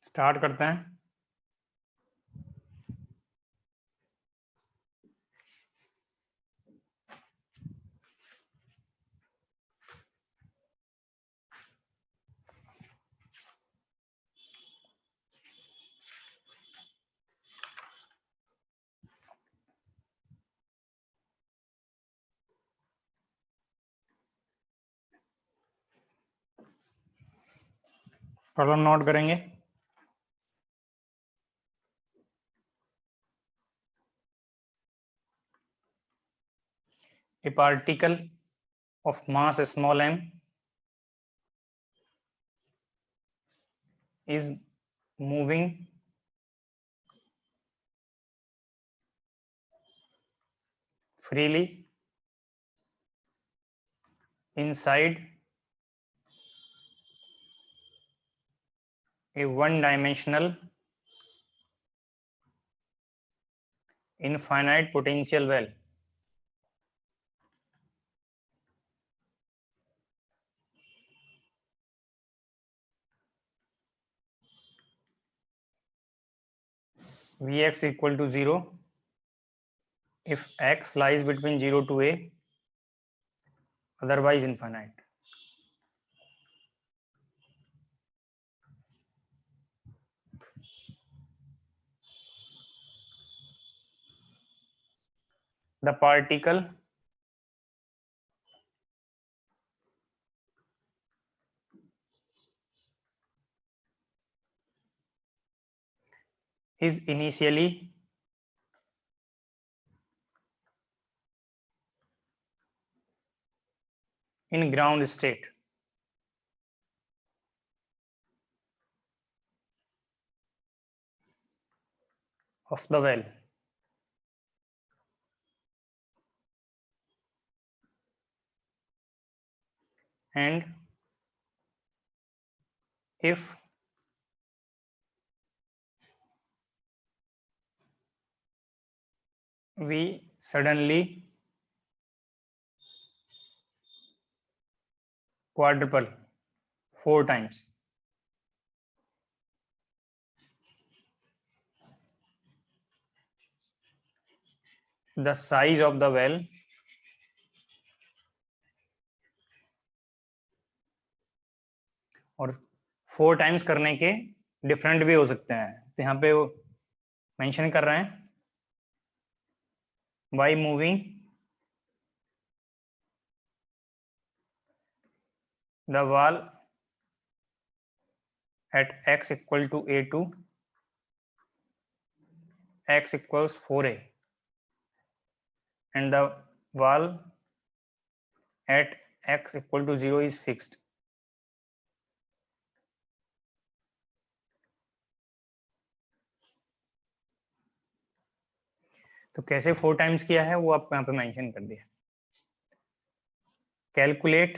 Start करते हैं। Problem note करेंगे। A particle of mass small m is moving freely inside a one-dimensional infinite potential well. Vx equal to 0 if x lies between 0 to a, otherwise infinite. The particle is initially in ground state of the well and if we suddenly quadruple 4 times the size of the well और 4 times करने के different भी हो सकते हैं, तो यहाँ पे वो मेंशन कर रहे हैं by moving the wall at x equal to a2, x equals 4a and the wall at x equal to 0 is fixed. तो कैसे 4 टाइम्स किया है वो आपको यहाँ पे मेंशन कर दिया। Calculate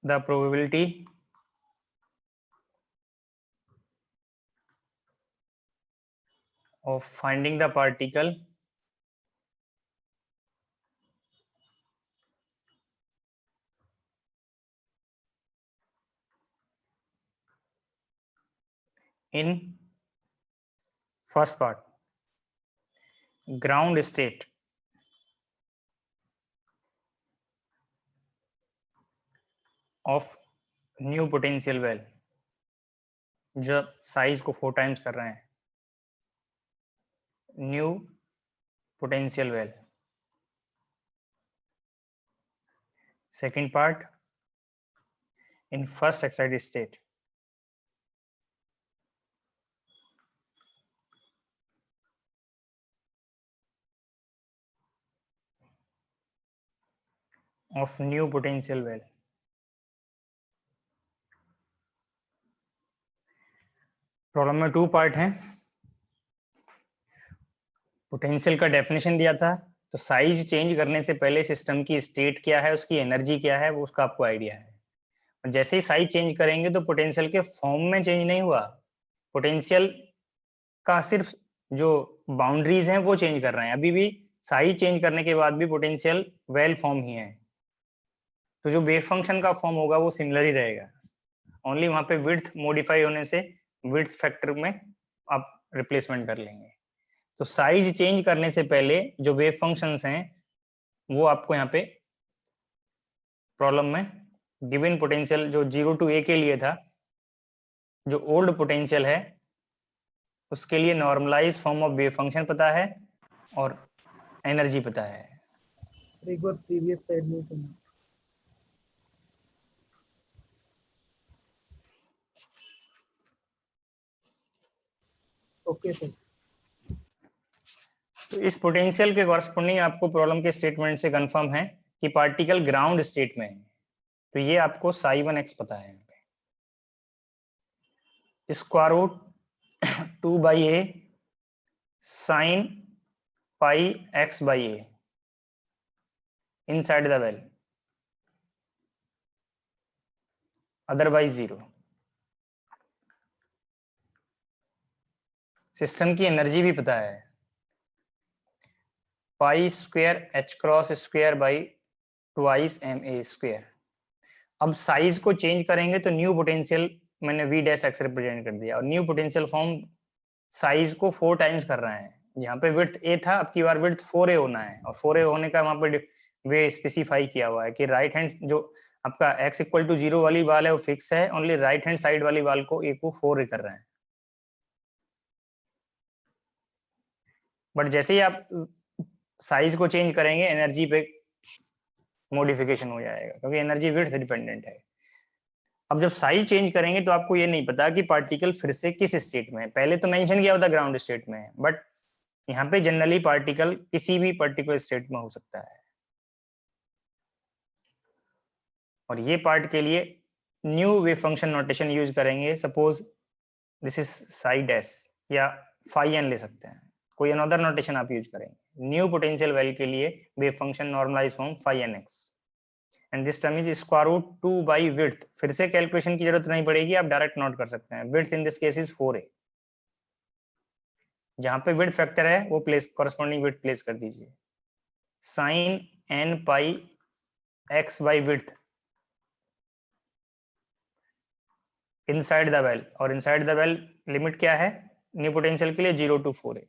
the probability of finding the particle in first part ground state of new potential well, जब साइज को 4 टाइम्स कर रहे हैं, new potential well. Second part in first excited state of new potential well. Problem में 2 part हैं। Potential का definition दिया था, तो साइज चेंज करने से पहले सिस्टम की स्टेट क्या है, उसकी एनर्जी क्या है, वो उसका आपको आइडिया है। और जैसे ही साइज चेंज करेंगे तो पोटेंशियल के फॉर्म में चेंज नहीं हुआ, पोटेंशियल का सिर्फ जो बाउंड्रीज हैं वो चेंज कर रहे हैं। अभी भी साइज चेंज करने के बाद भी पोटेंशियल वेल फॉर्म ही है। तो जो वेव फंक्शन का फॉर्म होगा वो सिमिलर ही रहेगा, ओनली वहां पे विड्थ मॉडिफाई होने से विड्थ फैक्टर में आप रिप्लेसमेंट कर लेंगे। तो साइज चेंज करने से पहले जो वेव फंक्शंस हैं वो आपको यहाँ पे प्रॉब्लम में गिवन पोटेंशियल जो 0 to a के लिए था, जो ओल्ड पोटेंशियल है उसके लिए normalise form of wave function पता है और एनर्जी पता है। एक बार प्रीवियस स्लाइड में करना। Okay sir. तो इस पोटेंशियल के कॉरस्पॉन्डिंग आपको प्रॉब्लम के स्टेटमेंट से कंफर्म है कि पार्टिकल ग्राउंड स्टेट में है, तो ये आपको psi1x पता है। यहाँ पे square root 2/a sin pi x by a inside the well, otherwise 0। System की एनर्जी भी पता है, पाई square h cross square by twice ma²। अब साइज को चेंज करेंगे तो न्यू पोटेंशियल मैंने v डैश x रिप्रेजेंट कर दिया, और न्यू पोटेंशियल फॉर्म साइज को 4 टाइम्स कर रहा है। यहाँ पे विड्थ a था, अब की बार विड्थ 4a होना है, और 4a होने का वहां पे वे स्पेसिफाई किया हुआ है कि राइट हैंड जो आपका x इक्वल टू 0 वाली वाल है वो फिक्स है, ओनली राइट हैंड साइड वाली वाल को a को 4a कर रहे हैं। बट जैसे ही आप साइज को चेंज करेंगे एनर्जी पे मॉडिफिकेशन हो जाएगा, क्योंकि एनर्जी विड्थ डिपेंडेंट है। अब जब साइज चेंज करेंगे तो आपको ये नहीं पता कि पार्टिकल फिर से किस स्टेट में है। पहले तो मेंशन किया होता ग्राउंड स्टेट में है, बट यहाँ पे जनरली पार्टिकल किसी भी पर्टिकुलर स्टेट में हो सकता है। और ये पार्ट के लिए new wave function notation use करेंगे। Suppose this is psi dash या फाई एन ले सकते हैं, कोई अनदर नोटेशन आप यूज करेंगे। न्यू पोटेंशियल वैल्यू के लिए wave function normalise form phi n x, and this term is square root 2 by width. फिर से कैलकुलेशन की जरूरत नहीं पड़ेगी, आप डायरेक्ट नोट कर सकते हैं। Width in this case is 4a, जहां पे विड्थ फैक्टर है वो प्लेस कॉरेस्पॉन्डिंग विड्थ प्लेस कर दीजिए। Sine n pi x by width inside the well, और इनसाइड द वेल लिमिट क्या है न्यू पोटेंशियल के लिए 0 to 4a,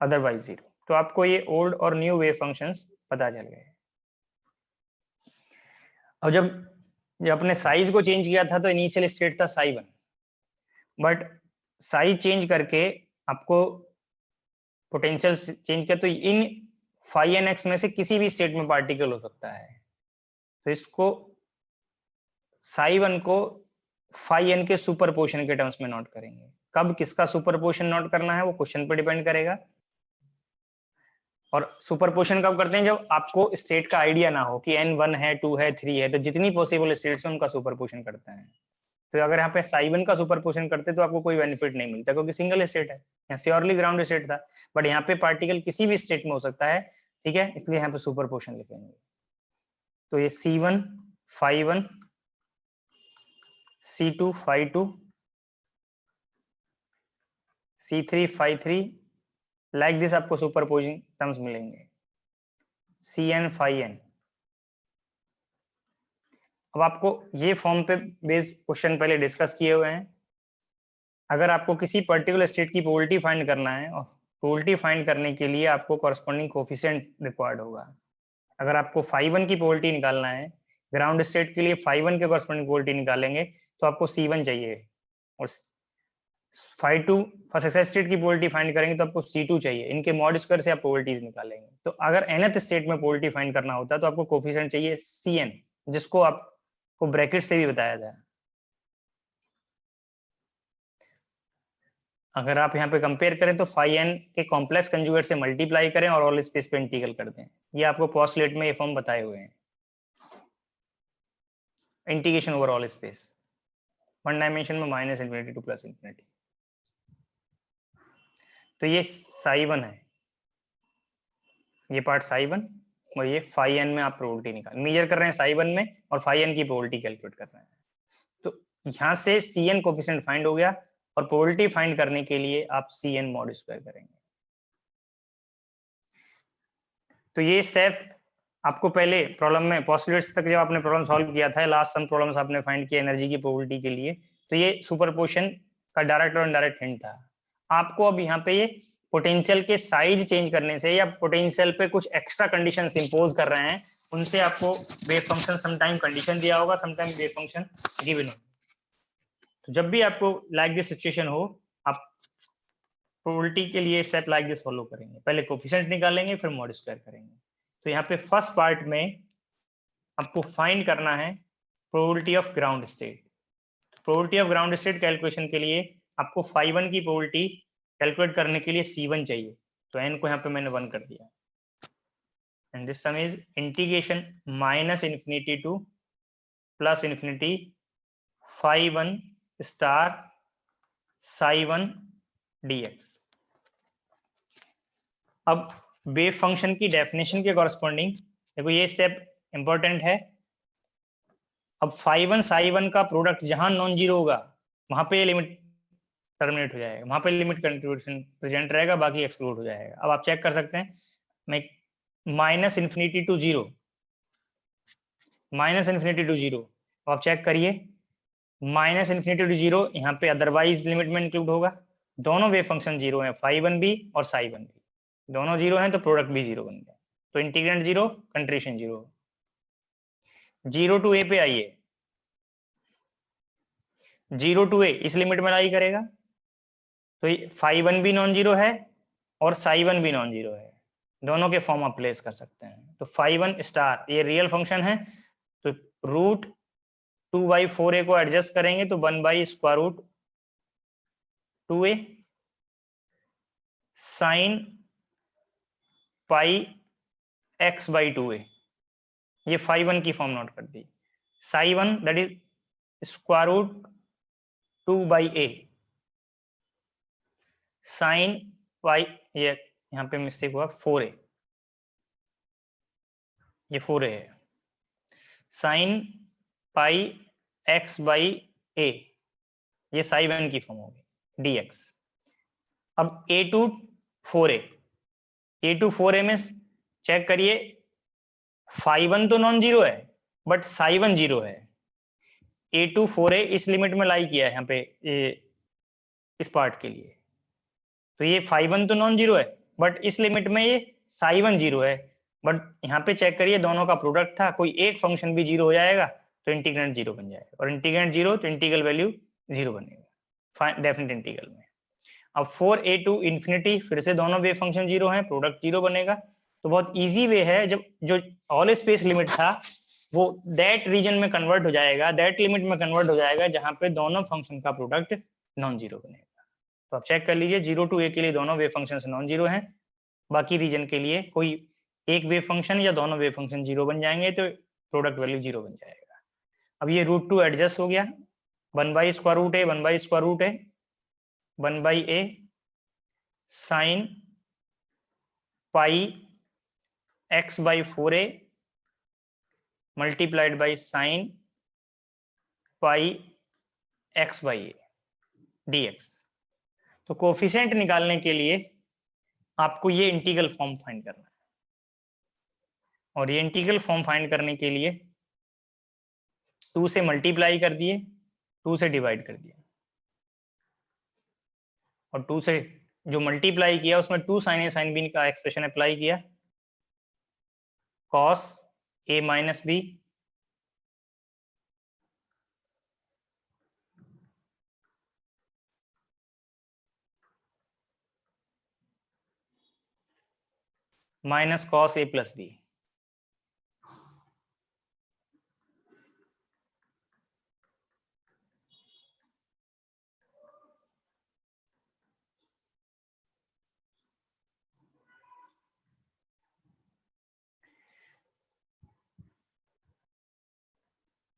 अदरवाइज 0। तो आपको ये ओल्ड और न्यू वेव फंक्शंस पता चल गए। अब जब अपने साइज को चेंज किया था तो इनिशियल स्टेट था psi1, बट साइज चेंज करके आपको पोटेंशियल चेंज किया तो इन फाई एन एक्स में से किसी भी स्टेट में पार्टिकल हो सकता है। तो इसको psi1 को फाई एन के सुपरपोजिशन के टर्म्स में नोट करेंगे। कब किसका सुपरपोजिशन नोट करना है वो क्वेश्चन पर डिपेंड करेगा। और सुपरपोजिशन कब करते हैं जब आपको स्टेट का आइडिया ना हो कि n1 है 2 है 3 है, तो जितनी पॉसिबल स्टेट्स हैं उनका सुपरपोजिशन करते हैं। तो अगर यहाँ पे psi1 का सुपरपोजिशन करते तो आपको कोई बेनिफिट नहीं मिलता, क्योंकि सिंगल स्टेट है, यहाँ श्योरली ग्राउंड स्टेट था, बट यहाँ पे पार्टिकल किसी भी स्टेट में हो सकता है, ठीक है, इसलिए यहाँ पे सुपरपोजिशन लिखेंगे। तो ये c1 phi1 c2 phi2 c3 phi3 like this आपको सुपरपोजिंग टर्म्स मिलेंगे cn phi n। अब आपको ये फॉर्म पे बेस्ड क्वेश्चन पहले डिस्कस किए हुए हैं। अगर आपको किसी पर्टिकुलर स्टेट की प्रोबेबिलिटी फाइंड करना है, और प्रोबेबिलिटी फाइंड करने के लिए आपको कॉरस्पॉन्डिंग कोफिशिएंट रिक्वायर्ड होगा। अगर आपको phi1 की प्रोबेबिलिटी निकालना है, ग्राउंड स्टेट के लिए phi1 के कॉरस्पॉन्डिंग प्रोबेबिलिटी निकालेंगे तो आपको c1 चाहिए, और phi2 फर्स्ट एक्सेस स्टेट की प्रोबेबिलिटी फाइंड करेंगे तो आपको c2 चाहिए। इनके मॉड स्क्वायर से आप प्रोबेबिलिटीज निकालेंगे। तो अगर nth स्टेट में प्रोबेबिलिटी फाइंड करना होता है तो आपको कोफिशिएंट चाहिए cn, जिसको आपको ब्रैकेट से भी बताया था। अगर आप यहाँ पे कंपेयर करें तो phi n के कॉम्प्लेक्स कंजुगेट से मल्टीप्लाई करें और ऑल स्पेस पे इंटीग्रल कर दें। ये आपको पोस्टलेट में ये फॉर्म बताए हुए हैं, integration over all space, one dimension में minus infinity to plus infinity. तो ये psi1 है, ये पार्ट psi1, और ये phi n में आप प्रोबेबिलिटी निकाल मेजर कर रहे हैं psi1 में, और phi n की प्रोबेबिलिटी कैलकुलेट कर रहे हैं। तो यहाँ से cn कोफिशिएंट फाइंड हो गया, और प्रोबेबिलिटी फाइंड करने के लिए आप cn मॉड स्क्वायर करेंगे। तो ये स्टेप आपको पहले प्रॉब्लम में पोस्टुलेट्स तक जब आपने प्रॉब्लम सॉल्व किया था, लास्ट सम प्रॉब्लम्स आपने फाइंड किया एनर्जी की प्रोबेबिलिटी के लिए, तो ये सुपरपोजिशन का डायरेक्ट और इनडायरेक्ट हिंट था। आपको अब यहाँ पे ये पोटेंशियल के साइज चेंज करने से या पोटेंशियल पे कुछ एक्स्ट्रा कंडीशंस इंपोज कर रहे हैं, उनसे आपको वेव फंक्शन समटाइम कंडीशन दिया होगा, समटाइम वेव फंक्शन गिवन हो। तो जब भी आपको लाइक दिस सिचुएशन हो, आप प्रोबेबिलिटी के लिए स्टेप लाइक दिस फॉलो करेंगे। पहले कोफिशिएंट निकालेंगे, फिर मॉड स्क्वायर करेंगे। तो यहाँ पे फर्स्ट पार्ट में आपको फाइंड करना है probability of ground state. Probability of ground state calculation के लिए आपको φ1 की प्रोबेबिलिटी कैलकुलेट करने के लिए C1 चाहिए। तो n को यहाँ पे मैंने 1 कर दिया। And this sum is integration -∞ to +∞ φ1 star ψ1 dx। अब वेव फंक्शन की डेफिनेशन के कॉरस्पॉन्डिंग देखो ये स्टेप इंपॉर्टेंट है। अब φ1 ψ1 का प्रोडक्ट जहां नॉन जीरो होगा वहां पे लिमिट टर्मिनेट हो जाएगा, वहां पे लिमिट कंट्रीब्यूशन प्रेजेंट रहेगा, बाकी एक्सक्लूड हो जाएगा। अब आप चेक कर सकते हैं, मैं -∞ टू 0, -∞ टू 0, आप चेक करिए -∞ टू 0 यहाँ पे अदरवाइज लिमिट में इंक्लूड होगा। दोनों वेव फंक्शन जीरो हैं, φ1 भी और ψ1 भी, दोनों जीरो हैं तो प्रोडक्ट भी जीरो बन गया। तो integrand zero, contribution zero. 0 to a पे आइए, 0 टू a इस लिमिट में लाई करेगा, तो φ1 भी नॉन जीरो है और ψ1 भी नॉन जीरो है, दोनों के फॉर्म आप प्लेस कर सकते हैं। तो φ1 स्टार ये रियल फंक्शन है, तो रूट 2/4a को एडजस्ट करेंगे तो 1/√2a साइन पाई x/2a, ये φ1 की फॉर्म नोट कर दी। ψ1 that is √2/a sine pi, ये यहाँ पे मिस्टेक हुआ 4a, ये 4a है, साइन पाई x/a, ये ψ1 की फॉर्म होगी dx। अब a टू 4a में चेक करिए, φ1 तो नॉन जीरो है बट ψ1 जीरो है। a टू 4a इस लिमिट में लाई किया है यहाँ पे इस पार्ट के लिए, तो ये φ1 तो नॉन जीरो है बट इस लिमिट में ये ψ1 जीरो है। बट यहाँ पे चेक करिए दोनों का प्रोडक्ट था, कोई एक फंक्शन भी जीरो हो जाएगा तो इंटीग्रेंड जीरो बन जाएगा, और इंटीग्रेंड जीरो तो इंटीग्रल वैल्यू जीरो बनेगा डेफिनेट इंटीग्रल में। अब 4a टू इन्फिनिटी, फिर से दोनों वेव फंक्शन जीरो हैं, प्रोडक्ट जीरो बनेगा। तो बहुत इजी वे है, जब जो ऑल स्पेस लिमिट था वो दैट रीजन में कन्वर्ट हो जाएगा, दैट लिमिट में कन्वर्ट हो जाएगा जहां पे दोनों फंक्शन का प्रोडक्ट नॉन जीरो बनेगा। तो आप चेक कर लीजिए 0 टू a के लिए दोनों वेव फंक्शन नॉन जीरो हैं, बाकी रीजन के लिए कोई एक वेव फंक्शन या दोनों वेव फंक्शन जीरो बन जाएंगे तो प्रोडक्ट वैल्यू जीरो बन जाएगा। अब ये √2 एडजस्ट हो गया, 1/√a 1/√a 1/a sine pi x/4a multiplied by sine pi x/a dx। तो कोफिशिएंट निकालने के लिए आपको ये इंटीग्रल फॉर्म फाइंड करना है, और ये इंटीग्रल फॉर्म फाइंड करने के लिए 2 से मल्टीप्लाई कर दिए, 2 से डिवाइड कर दिया, और 2 से जो मल्टीप्लाई किया उसमें 2 sin a sin b का एक्सप्रेशन अप्लाई किया, cos a minus b minus cos a plus b।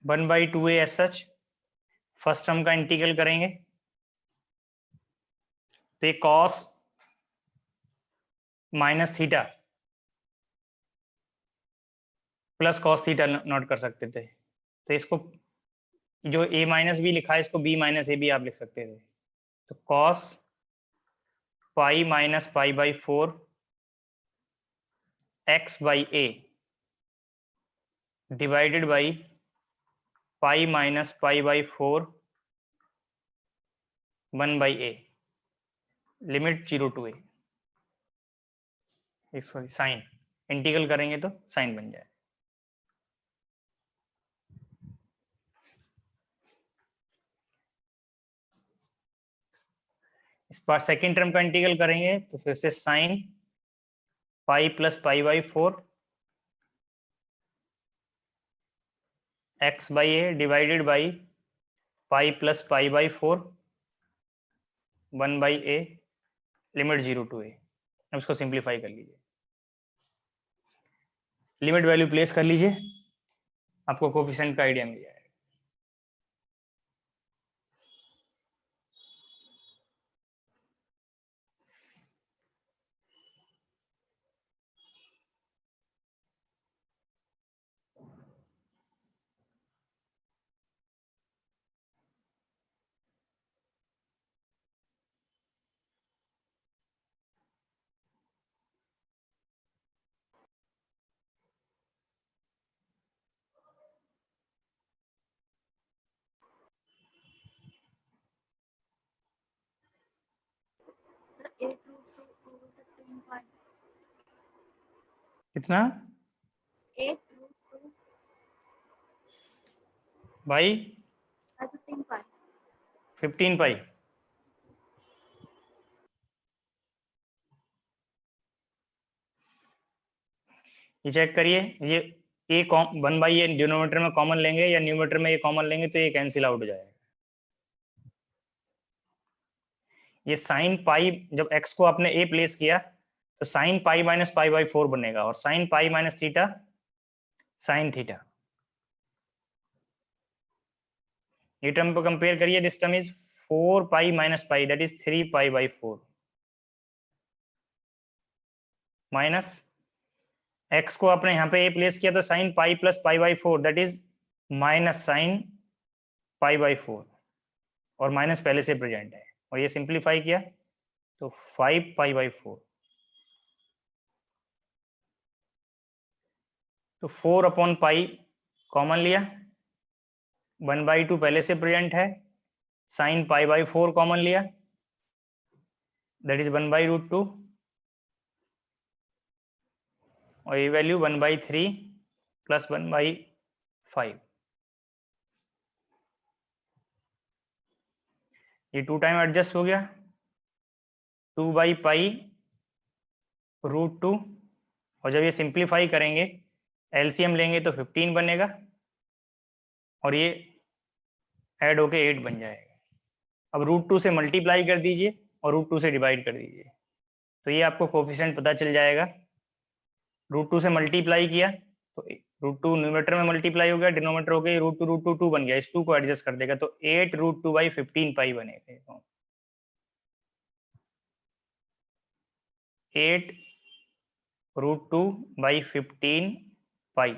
One by two A S such first term का इंटीग्रल करेंगे तो ये cos minus theta plus cos theta note कर सकते थे, तो इसको जो a माइनस बी लिखा है इसको b माइनस ए बी आप लिख सकते थे। तो cos पाई माइनस पाई/4 x/a divided by pi minus pi by 4 1 by a, limit 0 to a, sorry sine, integral करेंगे तो साइन बन जाए। इस बार सेकेंड टर्म का इंटीग्रल करेंगे तो फिर से sine pi plus pi by 4 x by a divided by pi plus pi by 4 1 by a, limit 0 to a. अब इसको सिंप्लीफाई कर लीजिए, लिमिट वैल्यू प्लेस कर लीजिए, आपको कोफिशिएंट का आइडिया मिल जाएगा। कितना भाई? 15 पाई। ये चेक करिए, ये ए 1 बाई ए डिनोमिनेटर में कॉमन लेंगे या न्यूमरेटर में ये कॉमन लेंगे तो ये कैंसिल आउट हो जाएगा। ये साइन पाई, जब एक्स को आपने ए प्लेस किया तो sine pi minus pi by 4 बनेगा, और sine pi minus theta sine theta. ये टर्म को कंपेयर करिए, this term is 4 pi minus pi, that is 3 pi by 4 minus x को आपने यहाँ पे ए प्लेस किया तो sign pi plus pi by 4 that is minus sine pi by 4, और माइनस पहले से प्रेजेंट है, और ये सिंप्लीफाई किया तो 5 पाई बाई 4, तो 4 अपॉन पाई कॉमन लिया, 1 बाई 2 पहले से प्रेजेंट है, साइन पाई बाई 4 कॉमन लिया, दैट इज 1 बाई रूट 2, और ये वैल्यू 1 बाई 3 प्लस 1 बाई 5, ये 2 टाइम एडजस्ट हो गया, 2 बाई पाई रूट 2, और जब ये सिंप्लीफाई करेंगे एलसीएम लेंगे तो 15 बनेगा, और ये ऐड होके 8 बन जाएगा। अब रूट 2 से मल्टीप्लाई कर दीजिए और रूट 2 से डिवाइड कर दीजिए, तो ये आपको कोफिशिएंट पता चल जाएगा। रूट 2 से मल्टीप्लाई किया तो रूट 2 न्यूमरेटर में मल्टीप्लाई हो गया, डिनोमिनेटर हो गया, रूट 2 बन गया, इस 2 को एडजस्ट कर देगा तो 8 रूट 2 बाई 15 पाई बनेगा। 8 रूट 2 बाई 15 पाई,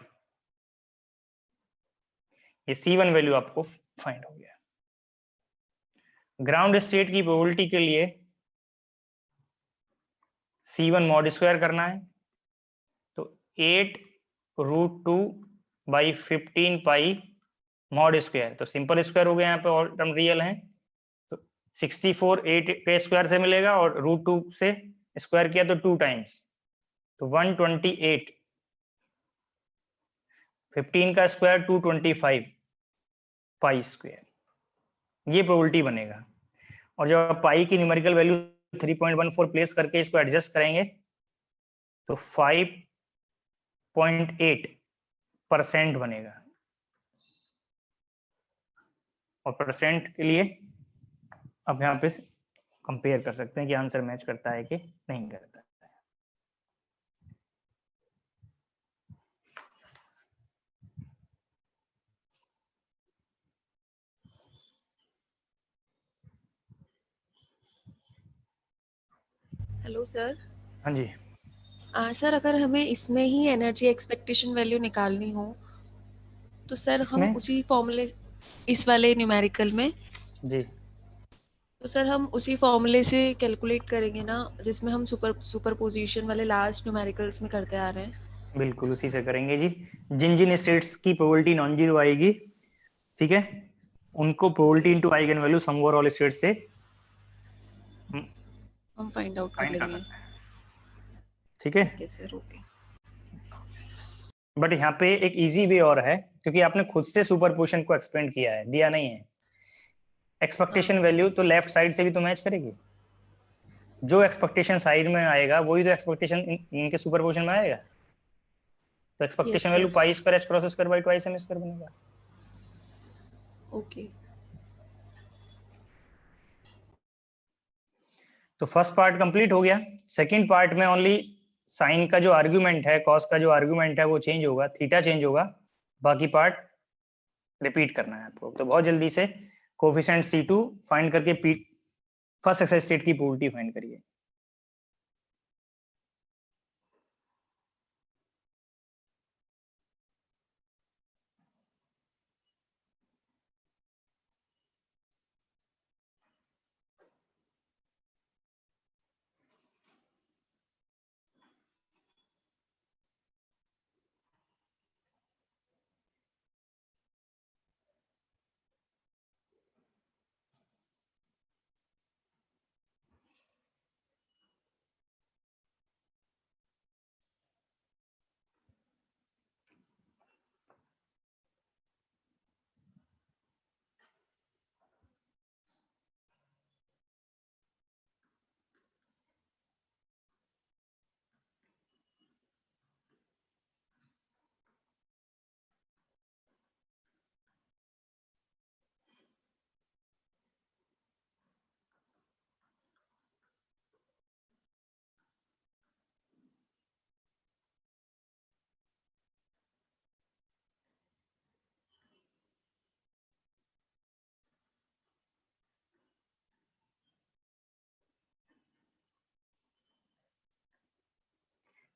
ये C1 वैल्यू आपको फाइंड हो गया। ग्राउंड स्टेट की प्रोबेबिलिटी के लिए C1 मॉड स्क्वायर करना है, तो 8 root 2 by 15 pi mod square, तो सिंपल स्क्वायर हो गया, यहाँ पे ऑल टर्म रियल हैं, तो 64 8 के स्क्वायर से मिलेगा, और रूट 2 से स्क्वायर किया तो 2 टाइम्स, तो 128, 15 का स्क्वायर 225 पाई स्क्वायर, ये प्रोबेबिलिटी बनेगा। और जब आप पाई की न्यूमेरिकल वैल्यू 3.14 प्लेस करके इसको एडजस्ट करेंगे तो 5.8% बनेगा, और परसेंट के लिए आप यहाँ पे कंपेयर कर सकते हैं कि आंसर मैच करता है कि नहीं करता है। Hello sir. हाँ जी सर, अगर हमें इसमें ही एनर्जी एक्सपेक्टेशन वैल्यू निकालनी हो तो सर हम इसमें उसी फॉर्मूले, इस वाले न्यूमेरिकल में जी, तो सर हम उसी फॉर्मूले से कैलकुलेट करेंगे ना, जिसमें हम सुपरपोजिशन वाले लास्ट न्यूमेरिकल्स में करते आ रहे हैं। बिल्कुल उसी से करेंगे जी। जिन जिन स्टेट्स की प्रोबेबिलिटी नॉन जीरो आएगी, ठीक है, उनको प्रोबेबिलिटी इनटू आइगन वैल्यू सम ओवर ऑल स्टेट से हम फाइंड आउट कर फाइंड कर लेंगे। सकते हैं, ठीक है। ठीक है सर, ओके। बट यहाँ पे एक इजी वे और है, क्योंकि आपने खुद से सुपरपोजिशन को एक्सपेंड किया है, दिया नहीं है। एक्सपेक्टेशन वैल्यू तो लेफ्ट साइड से भी तो मैच करेगी, जो एक्सपेक्टेशन साइड में आएगा वही तो एक्सपेक्टेशन इनके सुपरपोजिशन में आएगा। तो expectation Yes, value sir. Pi square h cross square by twice m square बनेगा। Okay. तो फर्स्ट पार्ट कंप्लीट हो गया। सेकंड पार्ट में ओनली साइन का जो आर्गुमेंट है, कॉस का जो आर्गुमेंट है वो चेंज होगा, थीटा चेंज होगा, बाकी पार्ट रिपीट करना है आपको। तो बहुत जल्दी से कोफिशिएंट C2 फाइंड करके फर्स्ट एक्सरसाइज सेट की प्रोबेबिलिटी फाइंड करिए।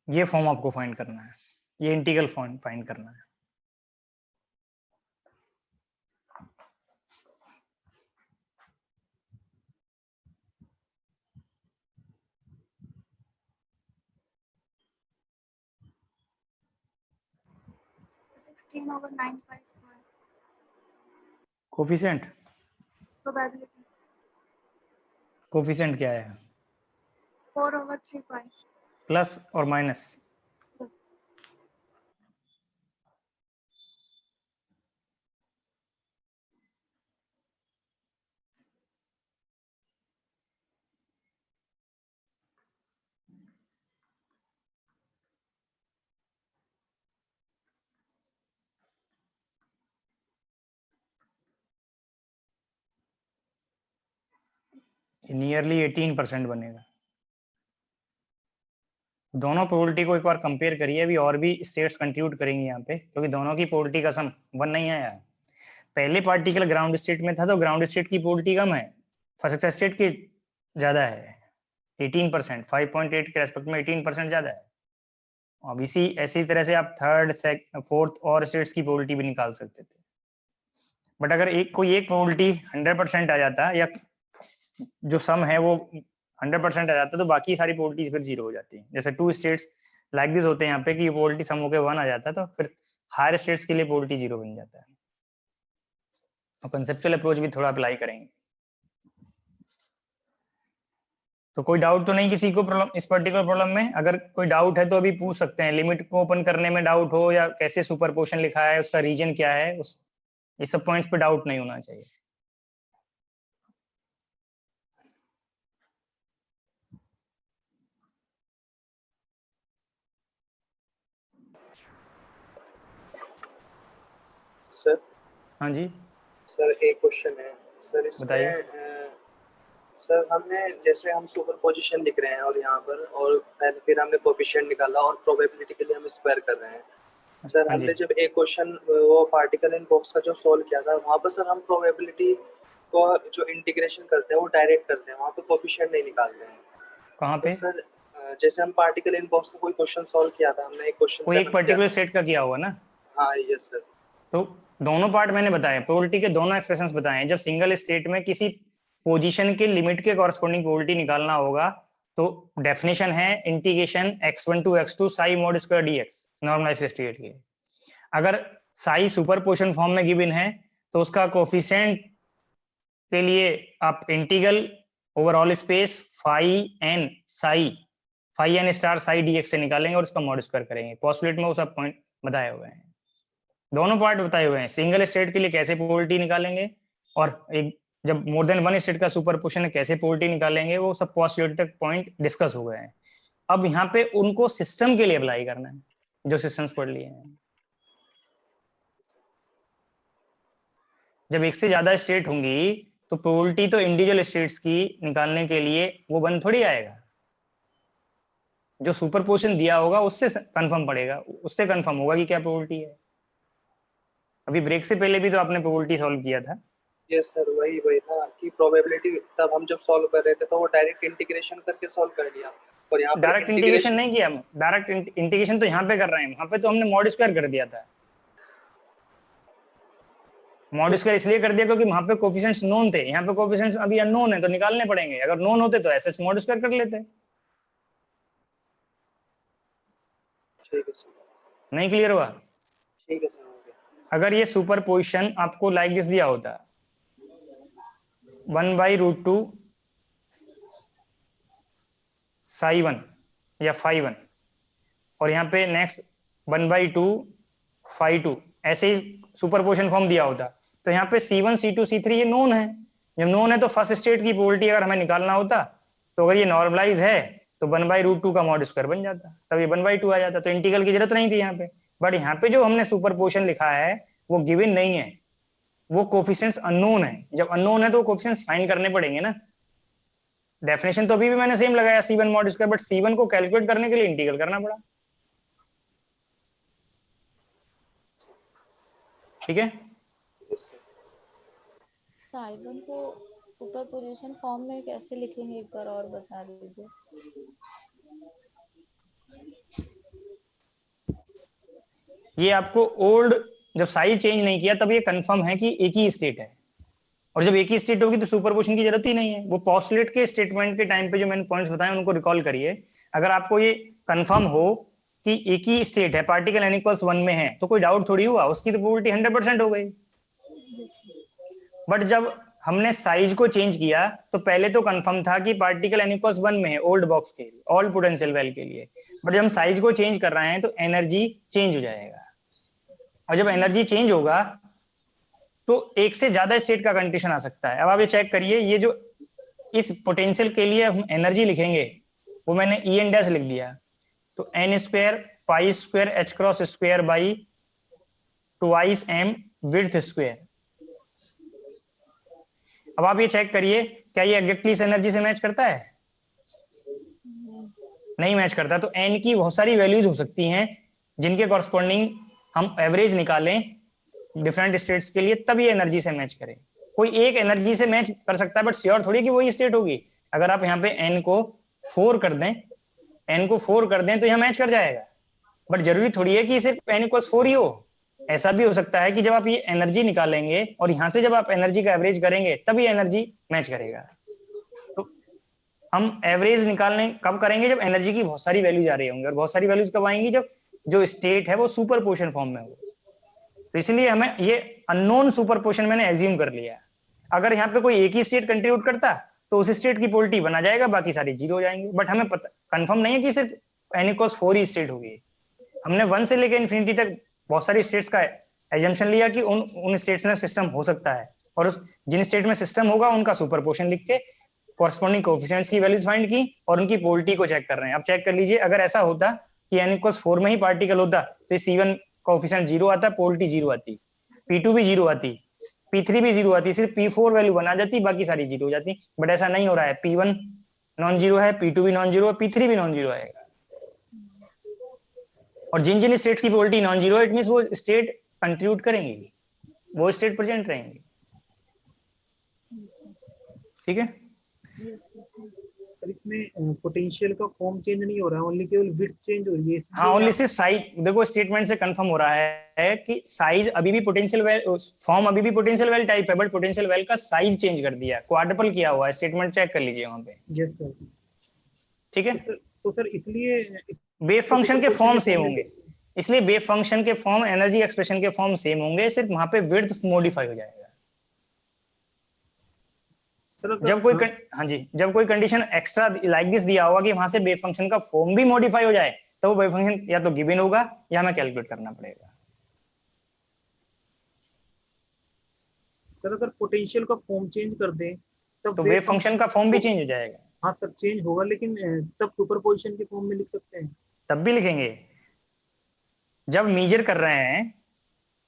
ये फॉर्म आपको फाइंड करना है, ये इंटीग्रल फॉर्म फाइंड करना है। कोफिशिएंट, कोफिशिएंट क्या है? 4/3 प्लस और माइनस? नियरली 18% बनेगा। दोनों प्रोबेबिलिटी को एक बार कंपेयर करिए, अभी और भी स्टेट्स कंट्रीब्यूट करेंगे यहाँ पे, क्योंकि दोनों की प्रोबेबिलिटी का सम 1 नहीं आया। पहले पार्टिकल ग्राउंड स्टेट में था तो ग्राउंड स्टेट की प्रोबेबिलिटी कम है, फर्स्ट स्टेट की ज्यादा है, 18%, 5.8 के रेस्पेक्ट में 18% ज्यादा है। अब ऐसी तरह से आप थर्ड फोर्थ और स्टेट्स की प्रोबेबिलिटी भी निकाल सकते थे। बट अगर कोई एक प्रोबेबिलिटी 100% आ जाता, या जो सम है वो 100% आ जाता, तो बाकी सारी प्रोबेबिलिटीज फिर जीरो हो जाती है। जैसे 2 स्टेट्स लाइक दिस होते हैं यहाँ पे कि प्रोबेबिलिटी सम होकर 1 आ जाता है, तो फिर हायर स्टेट्स के लिए प्रोबेबिलिटी जीरो बन जाता है। तो कंसेप्चुअल अप्रोच भी थोड़ा अप्लाई करेंगे। तो कोई डाउट तो नहीं किसी को प्रॉब्लम इस पर्टिकुलर प्रॉब्लम में? अगर कोई डाउट है तो अभी पूछ सकते हैं, लिमिट को ओपन करने में डाउट हो, या कैसे सुपरपोजिशन लिखा है, उसका रीजन क्या है, ये सब पॉइंट्स पे डाउट नहीं होना चाहिए। सर। हाँ जी सर एक क्वेश्चन है सर बताइए। इसमें। सर हमने जैसे हम सुपर पोजिशन लिख रहे हैं और यहाँ पर और फिर हमने कोफिशिएंट निकाला और प्रोबेबिलिटी के लिए हम स्क्वायर कर रहे हैं। सर हाँ जी हमने जब एक क्वेश्चन वो पार्टिकल इन बॉक्स का जो सॉल्व किया था वहाँ पर सर हम प्रोबेबिलिटी को जो इंटीग्रेशन करते हैं वो डायरेक्ट करते हैं, वहाँ पे कोफिशिएंट नहीं निकालते हैं। कहाँ तो पे? सर जैसे हम पार्टिकल इन बॉक्स का कोई क्वेश्चन सॉल्व किया था, हमने एक क्वेश्चन कोई एक 7 किया पर्टिकुलर था। सेट का किया होगा ना? हाँ यस सर। तो दोनों पार्ट मैंने बताए, प्रोबेबिलिटी के दोनों एक्सप्रेशंस बताए हैं। जब सिंगल स्टेट में किसी पोजीशन के लिमिट के कॉरस्पॉन्डिंग प्रोबेबिलिटी निकालना होगा, तो डेफिनेशन है integration x1 to x2 psi mod square dx normalise state के। अगर साई सुपरपोजिशन फॉर्म में गिवन है तो उसका कोफिशिएंट के लिए आप integral overall space phi n star psi dx से निकालेंगे और उसका मॉड स्क्वायर करेंगे। पोस्टुलेट में वो सब पॉइंट बताए हुए हैं, दोनों पार्ट बताए हुए हैं। सिंगल स्टेट के लिए कैसे प्रोबेबिलिटी निकालेंगे और एक जब मोर देन वन स्टेट का सुपरपोजिशन है कैसे प्रोबेबिलिटी निकालेंगे, वो सब पोस्टुलेट तक पॉइंट डिस्कस हो गए हैं। अब यहाँ पे उनको सिस्टम के लिए अप्लाई करना है, जो सिस्टम्स पढ़ लिए हैं। जब एक से ज्यादा स्टेट होंगी तो प्रोबेबिलिटी तो इंडिविजुअल स्टेट्स की निकालने के लिए वो बन थोड़ी आएगा, जो सुपरपोजिशन दिया होगा उससे कंफर्म पड़ेगा, उससे कंफर्म होगा कि क्या प्रोबेबिलिटी है। अभी ब्रेक से पहले भी तो आपने प्रोबेबिलिटी सॉल्व किया था। यस सर, वही ना कि प्रोबेबिलिटी तब हम जब सॉल्व कर रहे थे तो वो डायरेक्ट इंटीग्रेशन करके सॉल्व कर लिया, और यहाँ पे डायरेक्ट इंटीग्रेशन नहीं किया, डायरेक्ट इंटीग्रेशन तो यहाँ पे कर रहे हैं, वहां पे तो हमने मॉड स्क्वायर कर दिया था। मॉड स्क्वायर इसलिए कर दिया क्योंकि वहां पे कोफिशिएंट्स नोन थे, यहाँ पे कोफिशिएंट्स अभी अननोन है तो निकालने पड़ेंगे। अगर नोन होते तो ऐसे मॉड स्क्वायर कर लेते। ठीक है सर, नहीं क्लियर हुआ? ठीक है सर, हो गया। अगर ये सुपरपोजिशन आपको लाइक दिस दिया होता 1/√2 साई 1 या फाई 1 और यहाँ पे नेक्स्ट 1/2 फाई 2, ऐसे ही सुपरपोजिशन फॉर्म दिया होता तो यहाँ पे C1 C2 C3 ये नोन है। जब नोन है तो फर्स्ट स्टेट की प्रोबेबिलिटी अगर हमें निकालना होता तो अगर ये नॉर्मलाइज है तो 1/√2 का मॉड स्क्वायर बन जाता, तब ये 1/2 आ जाता, तो इंटीग्रल की जरूरत नहीं थी यहाँ पे। बट यहाँ पे जो हमने सुपरपोजिशन लिखा है वो गिवन नहीं है, वो कोफिशिएंट्स अननोन है। जब अननोन है तो कोफिशिएंट्स फाइंड करने पड़ेंगे ना। डेफिनेशन तो अभी भी मैंने सेम लगाया C1 mod square, but C1 को कैलकुलेट करने के लिए इंटीग्रल करना पड़ा। ठीक है, साइबन को सुपरपोजिशन फॉर्म में कैसे लिखेंगे एक बार और बता दीजिए। ये आपको ओल्ड जब साइज चेंज नहीं किया तब ये कंफर्म है कि एक ही स्टेट है, और जब एक ही स्टेट होगी तो सुपरपोजिशन की जरूरत ही नहीं है। वो पोस्टुलेट के स्टेटमेंट के टाइम पे जो मैंने पॉइंट्स बताए उनको रिकॉल करिए। अगर आपको ये कंफर्म हो कि एक ही स्टेट है, पार्टिकल n = 1 में है, तो कोई डाउट थोड़ी हुआ, उसकी तो प्रोबेबिलिटी 100% हो गई। बट जब हमने साइज को चेंज किया तो पहले तो कंफर्म था कि पार्टिकल n = 1 में है ओल्ड बॉक्स के लिए, ऑल पोटेंशियल वेल के लिए। बट जब हम साइज को चेंज कर रहे हैं तो एनर्जी चेंज हो जाएगा, और जब एनर्जी चेंज होगा तो एक से ज्यादा स्टेट का कंडीशन आ सकता है। अब आप ये चेक करिए, ये जो इस पोटेंशियल के लिए हम एनर्जी लिखेंगे वो मैंने En' लिख दिया, तो n² π² h× by 2 m width square. अब आप ये चेक करिए क्या ये एग्जैक्टली इस एनर्जी से मैच करता है? नहीं मैच करता। तो n की बहुत सारी वैल्यूज हो सकती हैं जिनके कॉरस्पॉन्डिंग हम एवरेज निकालें डिफरेंट स्टेट्स के लिए, तब ये एनर्जी से मैच करे। कोई एक एनर्जी से मैच कर सकता है बट श्योर थोड़ी कि वही स्टेट होगी। अगर आप यहाँ पे n को 4 कर दें तो यह मैच कर जाएगा, बट जरूरी थोड़ी है कि सिर्फ n = 4 ही हो। ऐसा भी हो सकता है कि जब आप ये एनर्जी निकालेंगे और यहाँ से जब आप एनर्जी का एवरेज करेंगे तब ये एनर्जी मैच करेगा। तो हम एवरेज निकालने कब करेंगे? जब एनर्जी की बहुत सारी वैल्यूज आ रही होंगी, और बहुत सारी वैल्यूज कब आएंगी? जब जो स्टेट है वो सुपरपोजिशन फॉर्म में हो। तो इसलिए हमें ये अननोन सुपरपोजिशन मैंने एज्यूम कर लिया। अगर यहाँ पे कोई एक ही स्टेट कंट्रीब्यूट करता तो उस स्टेट की प्रोबेबिलिटी 1 आ जाएगा, बाकी सारी 0 हो जाएंगे। बट हमें पता कंफर्म नहीं है कि सिर्फ n = 4 ही स्टेट होगी। हमने 1 से लेकर इन्फिनिटी तक बहुत सारी स्टेट्स का एजम्पशन लिया कि उन स्टेट्स में सिस्टम हो सकता है, और जिन स्टेट में सिस्टम होगा उनका सुपरपोजिशन लिख के कॉरस्पॉन्डिंग कोएफिशिएंट्स की वैल्यूज फाइंड की और उनकी प्रोबेबिलिटी को चेक कर रहे हैं। अब चेक कर लीजिए, अगर ऐसा होता कि n = 4 में ही पार्टिकल होता तो C1 कोएफिशिएंट 0 आता, प्रोबेबिलिटी 0 आती, P2 भी 0 आती, P3 भी 0 आती, सिर्फ P4 वैल्यू 1 आ जाती, बाकी सारी 0 हो जाती। बट ऐसा नहीं हो रहा है, P1 नॉन जीरो है, P2 भी नॉन जीरो है, P3 भी नॉन जीरो आएगा। और जिन जिन स्टेट्स की प्रोबेबिलिटी नॉन जीरो है, इट मींस वो स्टेट कंट्रीब्यूट करेंगे, वो स्टेट प्रेजेंट रहेंगे। ठीक है, सर इसमें पोटेंशियल का फॉर्म चेंज नहीं हो रहा है, ओनली केवल विड्थ चेंज हो रही है। हाँ, ओनली सिर्फ साइज। देखो स्टेटमेंट से कंफर्म हो रहा है कि साइज अभी भी पोटेंशियल वेल, फॉर्म अभी भी पोटेंशियल वेल टाइप है, बट पोटेंशियल वेल का साइज चेंज कर दिया, क्वाड्रपल किया हुआ है। स्टेटमेंट चेक कर लीजिए वहां पे। Yes sir. ठीक है, तो सर इसलिए वेव फंक्शन के फॉर्म सेम में- होंगे, इसलिए वेव फंक्शन के फॉर्म, एनर्जी एक्सप्रेशन के फॉर्म सेम होंगे, सिर्फ वहां पे विड्थ मॉडिफाई हो जाएगा। सर अगर जब कोई हाँ जी, जब कोई कंडीशन एक्स्ट्रा लाइक दिस दिया होगा कि वहां से वेव फंक्शन का फॉर्म भी मॉडिफाई हो जाए, तो वो वेव फंक्शन या तो गिवन होगा या हमें कैलकुलेट करना पड़ेगा। सर अगर पोटेंशियल का फॉर्म चेंज कर दें तब तो वेव फंक्शन का फॉर्म भी चेंज हो जाएगा। हाँ सर चेंज होगा, लेकिन तब सुपरपोजिशन के फॉर्म में लिख सकते हैं। तब भी लिखेंगे जब मेजर कर रहे हैं,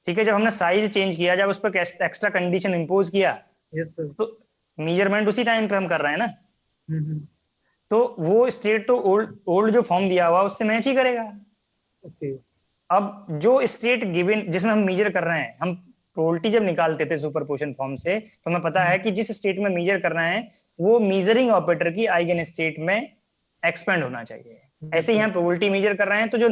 ठीक है, जब हमने साइज चेंज किया, जब उस पर एक्स्ट्रा कंडीशन इंपोज किया, यस सर। तो मेजरमेंट उसी टाइम पे हम कर रहे हैं ना, हम्म। तो वो स्टेट तो ओल्ड जो फॉर्म दिया हुआ उससे मैच ही करेगा। ओके। अब जो स्टेट गिवन जिसमें हम मेजर कर रहे हैं, हम प्रोबेबिलिटी जब निकालते थे सुपरपोजिशन फॉर्म से, तो हमें पता है कि जिस स्टेट में मेजर कर रहे हैं वो मेजरिंग ऑपरेटर की आइगन स्टेट में एक्सपेंड होना चाहिए। ऐसे ही हम प्रोबेबिलिटी मेजर कर रहे हैं, तो जो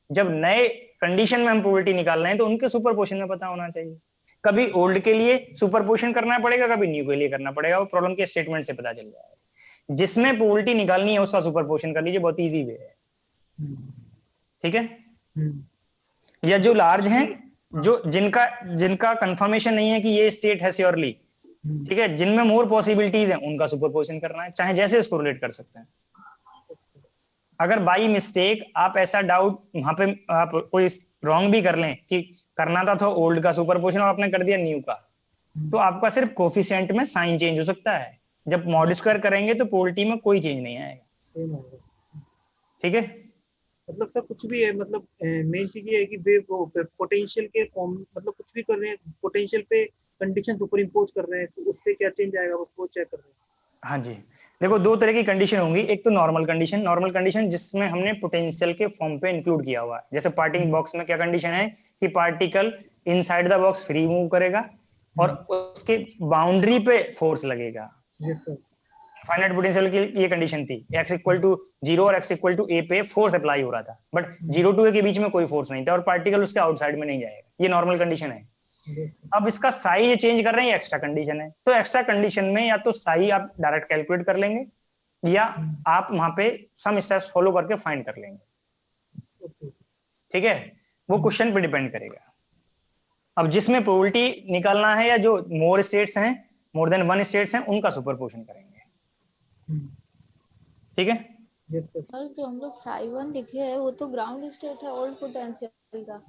जब नए कंडीशन में हम प्रोबेबिलिटी निकाल रहे हैं तो उनके सुपरपोजिशन में पता होना चाहिए। कभी ओल्ड के लिए सुपरपोजिशन करना पड़ेगा, कभी न्यू के लिए करना पड़ेगा, वो प्रॉब्लम के स्टेटमेंट से पता चल जाएगा। जिसमें प्रोबेबिलिटी निकालनी है उसका सुपरपोजिशन कर लीजिए, बहुत इजी वे है। ठीक है, या जो लार्ज हैं, जो जिनका कंफर्मेशन नहीं है कि ये स्टेट है श्योरली, ठीक है, जिनमें मोर पॉसिबिलिटीज हैं उनका सुपरपोजिशन करना है, चाहे जैसे इसको रिलेट कर सकते हैं। अगर बाई मिस्टेक आप ऐसा डाउट वहां पे आप कोई रॉन्ग भी कर लें कि करना था तो ओल्ड का सुपरपोजिशन और आपने कर दिया न्यू का, तो आपका सिर्फ कोफिशिएंट में साइन चेंज हो सकता है। जब मॉड स्क्वायर करेंगे तो प्रोबेबिलिटी में कोई चेंज नहीं आएगा। ठीक है, मतलब सर कुछ भी है, मतलब मेन चीज ये है कि वेव पोटेंशियल के फॉर्म, मतलब कुछ भी कर रहे हैं पोटेंशियल पे कंडीशन सुपर इम्पोज कर रहे हैं, तो उससे क्या चेंज आएगा वो चेक कर रहे हैं। हाँ जी, देखो दो तरह की कंडीशन होंगी। एक तो नॉर्मल कंडीशन जिसमें हमने पोटेंशियल के फॉर्म पे इंक्लूड किया हुआ है। जैसे पार्टिंग बॉक्स में क्या कंडीशन है कि particle inside the box free move करेगा और उसके बाउंड्री पे फोर्स लगेगा। फाइनाइट पोटेंशियल की ये कंडीशन थी, x इक्वल टू 0 और x इक्वल टू a पे फोर्स अप्लाई हो रहा था, बट 0 टू a के बीच में कोई फोर्स नहीं था और पार्टिकल उसके आउटसाइड में नहीं जाएगा। ये नॉर्मल कंडीशन है। अब इसका साइज चेंज कर रहे हैं, ये एक्स्ट्रा कंडीशन है। तो एक्स्ट्रा कंडीशन में या तो साइज आप डायरेक्ट कैलकुलेट कर लेंगे या आप वहां पे सम स्टेप्स फॉलो करके फाइंड कर लेंगे। ठीक है, वो क्वेश्चन पे डिपेंड करेगा। अब जिसमें प्रोबेबिलिटी निकालना है या जो मोर स्टेट्स हैं, मोर देन वन स्टेट्स हैं, उनका सुपरपोजिशन करेंगे। ठीक है, सर जो हम लोग psi1 लिखे हैं वो तो ग्राउंड स्टेट है ओल्ड पोटेंशियल का।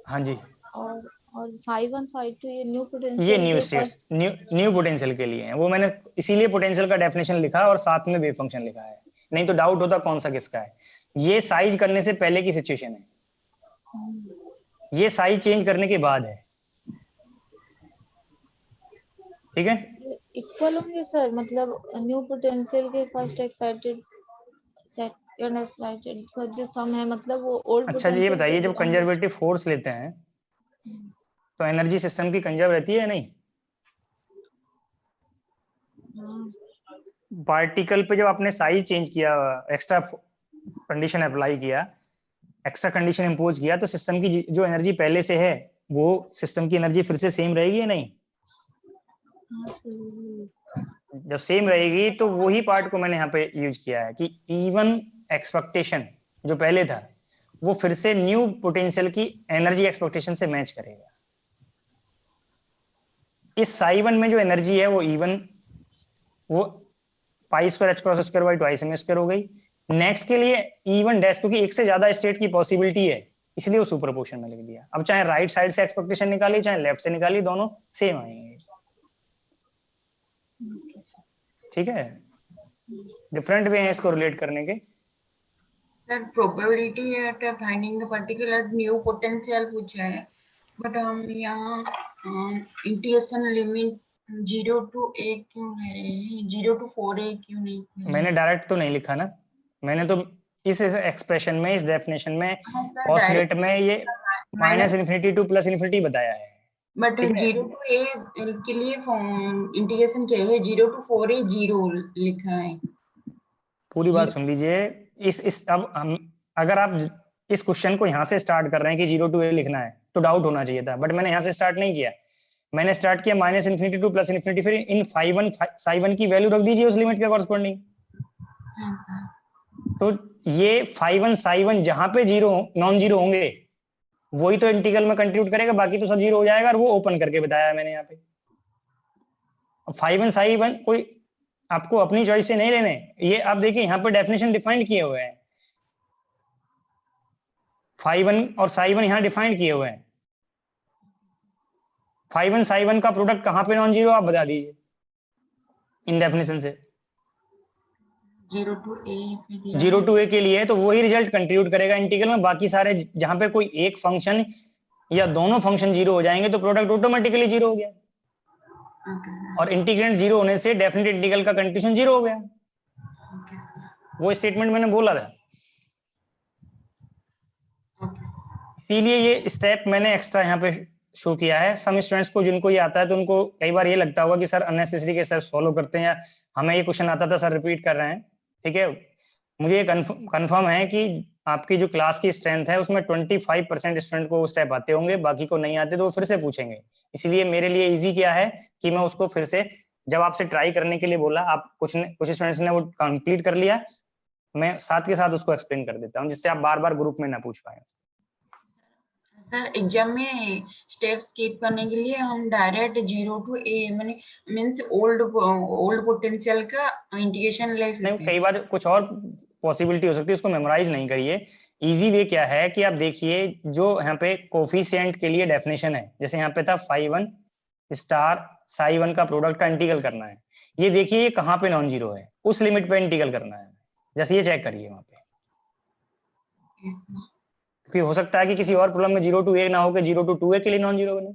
हाँ जी, और phi1 phi2 ये न्यू पोटेंशियल, ये न्यू स्टेट्स न्यू पोटेंशियल के लिए हैं। वो मैंने इसीलिए पोटेंशियल का डेफिनेशन लिखा और साथ में वेव फंक्शन लिखा है, नहीं तो डाउट होता कौन सा किसका है। ये साइज करने से पहले की सिचुएशन है, ये साइज चेंज करने के बाद है। ठीक है, इक्वल होंगे सर, मतलब न्यू पोटेंशियल के फर्स्ट एक्साइटेड सेकंड एक्साइटेड का जो सम है, मतलब वो ओल्ड। अच्छा ये बताइए, जब कंजर्वेटिव फोर्स लेते हैं तो एनर्जी सिस्टम की कंजर्व रहती है या नहीं? पार्टिकल पे जब आपने साइज चेंज किया, एक्स्ट्रा कंडीशन अप्लाई किया, एक्स्ट्रा कंडीशन इंपोज किया, तो सिस्टम की जो एनर्जी पहले से है वो सिस्टम की एनर्जी फिर से सेम रहेगी या नहीं? जब सेम रहेगी तो वही पार्ट को मैंने यहाँ पे यूज किया है कि इवन एक्सपेक्टेशन जो पहले था वो फिर से न्यू पोटेंशियल की एनर्जी एक्सपेक्टेशन से मैच करेगा। इस psi1 में जो एनर्जी है वो इवन, वो पाई square h cross square by twice m square हो गई। नेक्स्ट के लिए इवन डैश, क्योंकि एक से ज्यादा स्टेट की पॉसिबिलिटी है इसलिए वो सुपरपोजिशन में लिख दिया। अब चाहे राइट साइड से एक्सपेक्टेशन निकालिए चाहे लेफ्ट से निकालिए, दोनों सेम आएंगे। ठीक है, डिफरेंट वे हैं इसको रिलेट करने के। Sir probability at finding the particular new potential पूछा है, बट हम यहाँ इंटीग्रेशन लिमिट 0 to a क्यों ले रहे हैं, 0 to 4a क्यों नहीं? मैंने डायरेक्ट तो नहीं लिखा ना, मैंने तो इस एक्सप्रेशन में, इस डेफिनेशन में, कॉस्ट रेट में ये minus infinity to plus infinity बताया है। बट 0 to a के लिए इंटीग्रेशन क्या है, 0 to 4a 0 लिखा है। पूरी बात सुन लीजिए। अब हम अगर आप इस क्वेश्चन को यहाँ से स्टार्ट कर रहे हैं कि 0 to a लिखना है तो डाउट होना चाहिए था, बट मैंने यहाँ से स्टार्ट नहीं किया। मैंने स्टार्ट किया minus infinity to plus infinity, फिर इन psi1 की वैल्यू रख दीजिए उस लिमिट के कॉरस्पॉन्डिंग। तो ये phi1 psi1 जहां पे जीरो नॉन जीरो होंगे वही तो इंटीग्रल में कंट्रीब्यूट करेगा, बाकी तो सब जीरो हो जाएगा, और वो ओपन करके बताया है मैंने यहाँ पे। अब phi1 psi1 कोई आपको अपनी चॉइस से नहीं लेने, ये आप देखिए यहाँ पे डेफिनेशन डिफाइंड किए हुए हैं, phi1 और psi1 यहाँ डिफाइंड किए हुए हैं। phi1 psi1 का प्रोडक्ट कहाँ पे नॉन जीरो आप बता दीजिए इन डेफिनेशन से। 0 to a पे दिया 0 है। to a के लिए तो वही रिजल्ट कंट्रीब्यूट करेगा इंटीग्रल में, बाकी सारे जहां पे कोई एक फंक्शन या दोनों फंक्शन जीरो हो जाएंगे तो प्रोडक्ट ऑटोमेटिकली जीरो हो गया, ओके सर, और इंटीग्रेंड जीरो होने से डेफिनेट इंटीग्रल का कंडीशन जीरो हो गया। ओके सर, वो स्टेटमेंट मैंने बोला था, ओके सर, इसीलिए ये स्टेप मैंने एक्स्ट्रा यहाँ पे शो किया है। सम स्टूडेंट्स को जिनको ये आता है तो उनको कई बार ये लगता होगा कि सर अननेसेसरी के स्टेप्स फॉलो करते हैं, या हमें ये क्वेश्चन आता था सर रिपीट कर रहे हैं। ठीक है, मुझे ये कंफर्म है कि आपकी जो क्लास की स्ट्रेंथ है उसमें 25% स्टूडेंट को स्टेप आते होंगे, बाकी को नहीं आते तो वो फिर से पूछेंगे। इसलिए मेरे लिए इजी क्या है कि मैं उसको फिर से, जब आपसे ट्राई करने के लिए बोला, आप कुछ स्टूडेंट्स ने वो कंप्लीट कर लिया, मैं साथ के साथ उसको एक्सप्लेन कर देता हूँ, जिससे आप बार बार ग्रुप में ना पूछ पाए। सर एग्जाम में स्टेप स्किप करने के लिए हम डायरेक्ट 0 to a मैंने मींस ओल्ड पोटेंशियल का इंटीग्रेशन ले सकते नहीं, हैं। कई बार कुछ और पॉसिबिलिटी हो सकती है, उसको मेमोराइज नहीं करिए। इजी वे क्या है कि आप देखिए, जो यहाँ पे कोफिशिएंट के लिए डेफिनेशन है, जैसे यहाँ पे था phi1 स्टार psi1 का प्रोडक्ट का इंटीग्रल करना है, ये देखिए ये कहाँ पे नॉन जीरो है, उस लिमिट पे इंटीग्रल करना है, जैसे ये चेक करिए वहां पे, Yes, sir. क्योंकि हो सकता है कि किसी और प्रॉब्लम में 0 to a ना हो के 0 to 2a के लिए नॉन जीरो बने।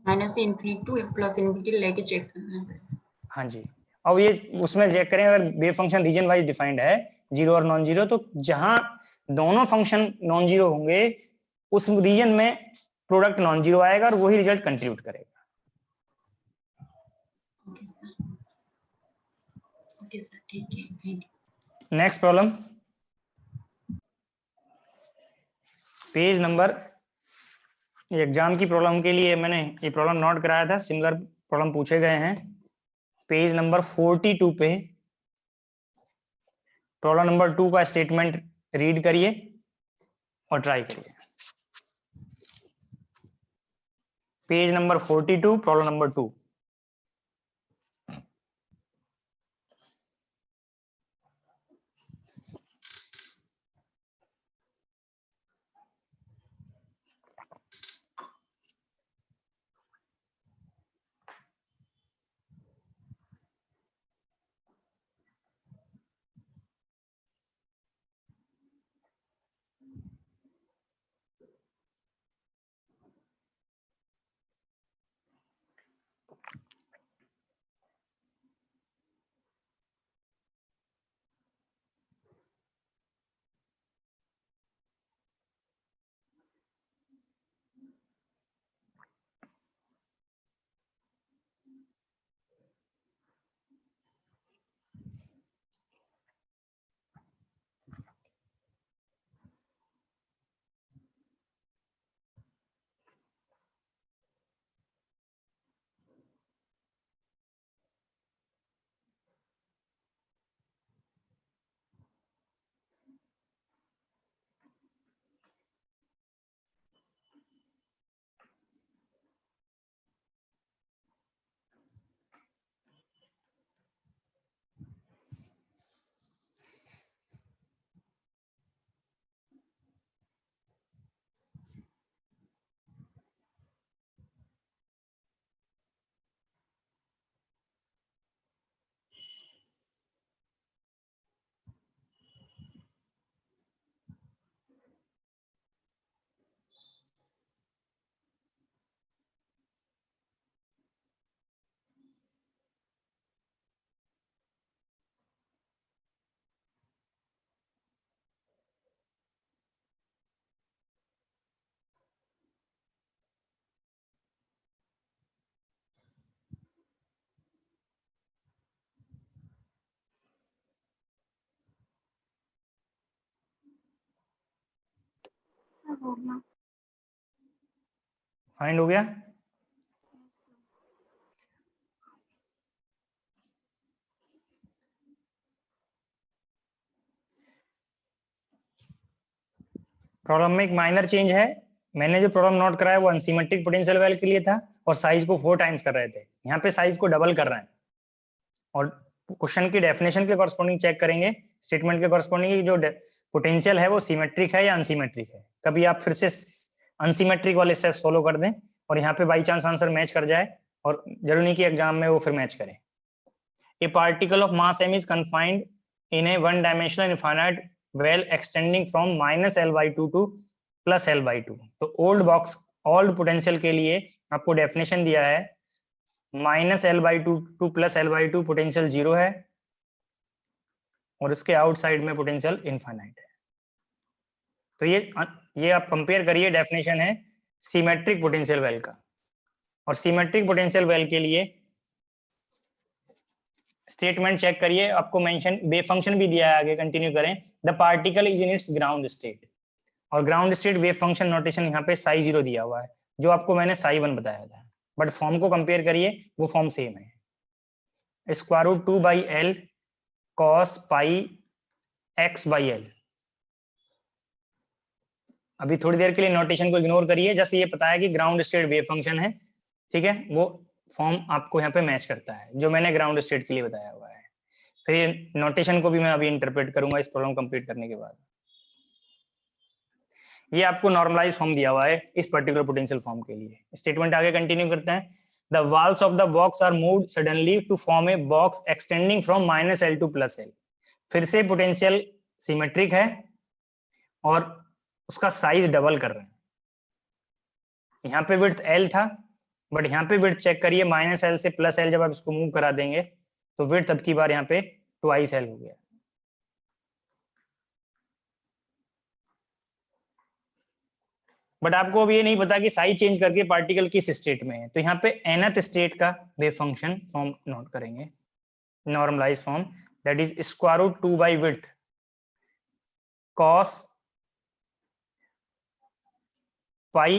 Minus infinity to plus infinity लेके चेक करना है। हाँ जी, अब ये उसमें चेक करें, अगर wave function region wise defined है जीरो और नॉन जीरो, तो जहां दोनों फंक्शन नॉन जीरो होंगे उस रीजन में प्रोडक्ट नॉन जीरो आएगा और वही रिजल्ट कंट्रीब्यूट करेगा। ओके सर, ठीक है, thank you. Next problem, page number, exam की प्रॉब्लम के लिए मैंने ये प्रॉब्लम नोट कराया था, सिमिलर प्रॉब्लम पूछे गए हैं। पेज नंबर 42 पे प्रॉब्लम नंबर 2 का स्टेटमेंट रीड करिए और ट्राई करिए। Page number 42 problem number 2। Sir हो गया। फाइंड हो गया। प्रॉब्लम में एक माइनर चेंज है, मैंने जो प्रॉब्लम नोट कराया वो अनसिमेट्रिक पोटेंशियल वेल के लिए था और साइज को 4 टाइम्स कर रहे थे, यहाँ पे साइज को डबल कर रहे हैं। और क्वेश्चन की डेफिनेशन के कॉरस्पॉन्डिंग चेक करेंगे, स्टेटमेंट के कॉरस्पॉन्डिंग जो पोटेंशियल है वो सिमेट्रिक है या अनसिमेट्रिक है। कभी आप फिर से अनसिमेट्रिक वाले स्टेप्स फॉलो कर दें और यहाँ पे बाई चांस आंसर मैच कर जाए, और जरूरी नहीं कि एग्जाम में वो फिर मैच करे। A particle of mass m is confined in a one dimensional infinite well extending from -L/2 to +L/2। तो ओल्ड पोटेंशियल के लिए आपको डेफिनेशन दिया है -L/2 टू +L/2 पोटेंशियल 0 है और उसके आउटसाइड में पोटेंशियल इनफाइनाइट है। तो ये आप कंपेयर करिए, डेफिनेशन है सिमेट्रिक पोटेंशियल वेल का। और सिमेट्रिक पोटेंशियल वेल के लिए स्टेटमेंट चेक करिए, आपको मेंशन वेव फंक्शन भी दिया है, आगे कंटिन्यू करें। The particle is in its ground state, और ground state wave function notation यहाँ पे ψ0 दिया हुआ है, जो आपको मैंने ψ1 बताया था, बट फॉर्म को कंपेयर करिए, वो फॉर्म सेम है। √2/L cos pi x/L। अभी थोड़ी देर के लिए नोटेशन को इग्नोर करिए, जस्ट ये पता है कि ग्राउंड स्टेट वेव फंक्शन है, ठीक है, वो फॉर्म आपको यहाँ पे मैच करता है जो मैंने ग्राउंड स्टेट के लिए बताया हुआ है। फिर नोटेशन को भी मैं अभी इंटरप्रेट करूंगा इस प्रॉब्लम कंप्लीट करने के बाद। ये आपको नॉर्मलाइज फॉर्म दिया हुआ है इस पर्टिकुलर पोटेंशियल फॉर्म के लिए। स्टेटमेंट आगे कंटिन्यू करते हैं। The walls of the box are moved suddenly to form a box extending from -L to +L। फिर से पोटेंशियल सिमेट्रिक है और उसका साइज डबल कर रहे हैं। यहाँ पे विड्थ L था, बट यहाँ पे विड्थ चेक करिए, -L से +L जब आप इसको मूव करा देंगे तो विड्थ अब की बार यहाँ पे 2L हो गया। बट आपको अब ये नहीं पता कि साइज चेंज करके पार्टिकल किस स्टेट में है, तो यहाँ पे nth स्टेट का वेव फंक्शन फॉर्म नोट करेंगे, normalise form, that is √2 by width cos pi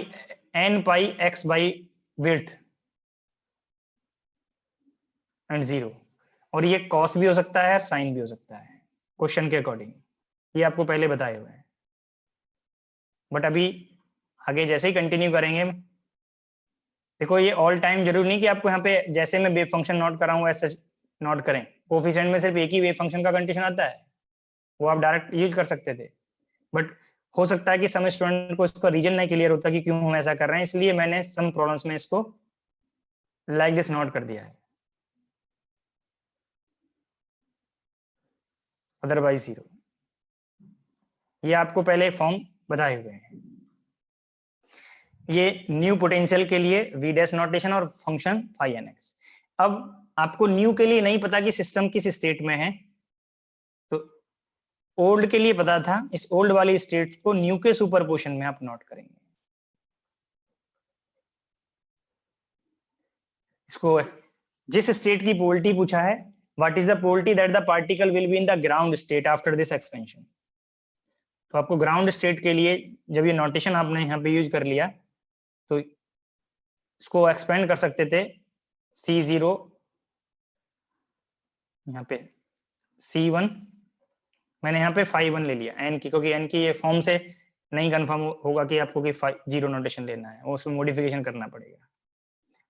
n pi x by width and 0। और ये cos भी हो सकता है और sin भी हो सकता है क्वेश्चन के अकॉर्डिंग, ये आपको पहले बताए हुए हैं। बट अभी आगे जैसे ही कंटिन्यू करेंगे, देखो ये ऑल टाइम जरूरी नहीं कि आपको यहाँ पे जैसे मैं वेव फंक्शन नोट कर रहा हूँ ऐसे नोट करें। कोफिशिएंट में सिर्फ एक ही वेव फंक्शन का कंडीशन आता है, वो आप डायरेक्ट यूज कर सकते थे, बट हो सकता है कि सम स्टूडेंट को इसका रीजन नहीं क्लियर होता कि क्यों हम ऐसा कर रहे हैं, इसलिए मैंने सम प्रॉब्लम्स में इसको लाइक दिस नोट कर दिया है, अदरवाइज 0। ये आपको पहले फॉर्म बताए हुए हैं। ये न्यू पोटेंशियल के लिए v डैश नोटेशन और फंक्शन phi nx। अब आपको न्यू के लिए नहीं पता कि सिस्टम किस स्टेट में है, तो ओल्ड के लिए पता था, इस ओल्ड वाली स्टेट को न्यू के सुपरपोजिशन में आप नोट करेंगे। इसको जिस स्टेट की पोलरिटी पूछा है, what is the polarity that the particle will be in the ground state after this expansion. तो आपको ग्राउंड स्टेट के लिए जब ये नोटेशन आपने यहाँ पे यूज कर लिया, तो इसको एक्सपेंड कर सकते थे C0 यहाँ पे C1, मैंने यहाँ पे phi1 ले लिया n की, क्योंकि n की ये फॉर्म से नहीं कंफर्म होगा कि आपको कि phi0 नोटेशन लेना है, वो उसमें मॉडिफिकेशन करना पड़ेगा।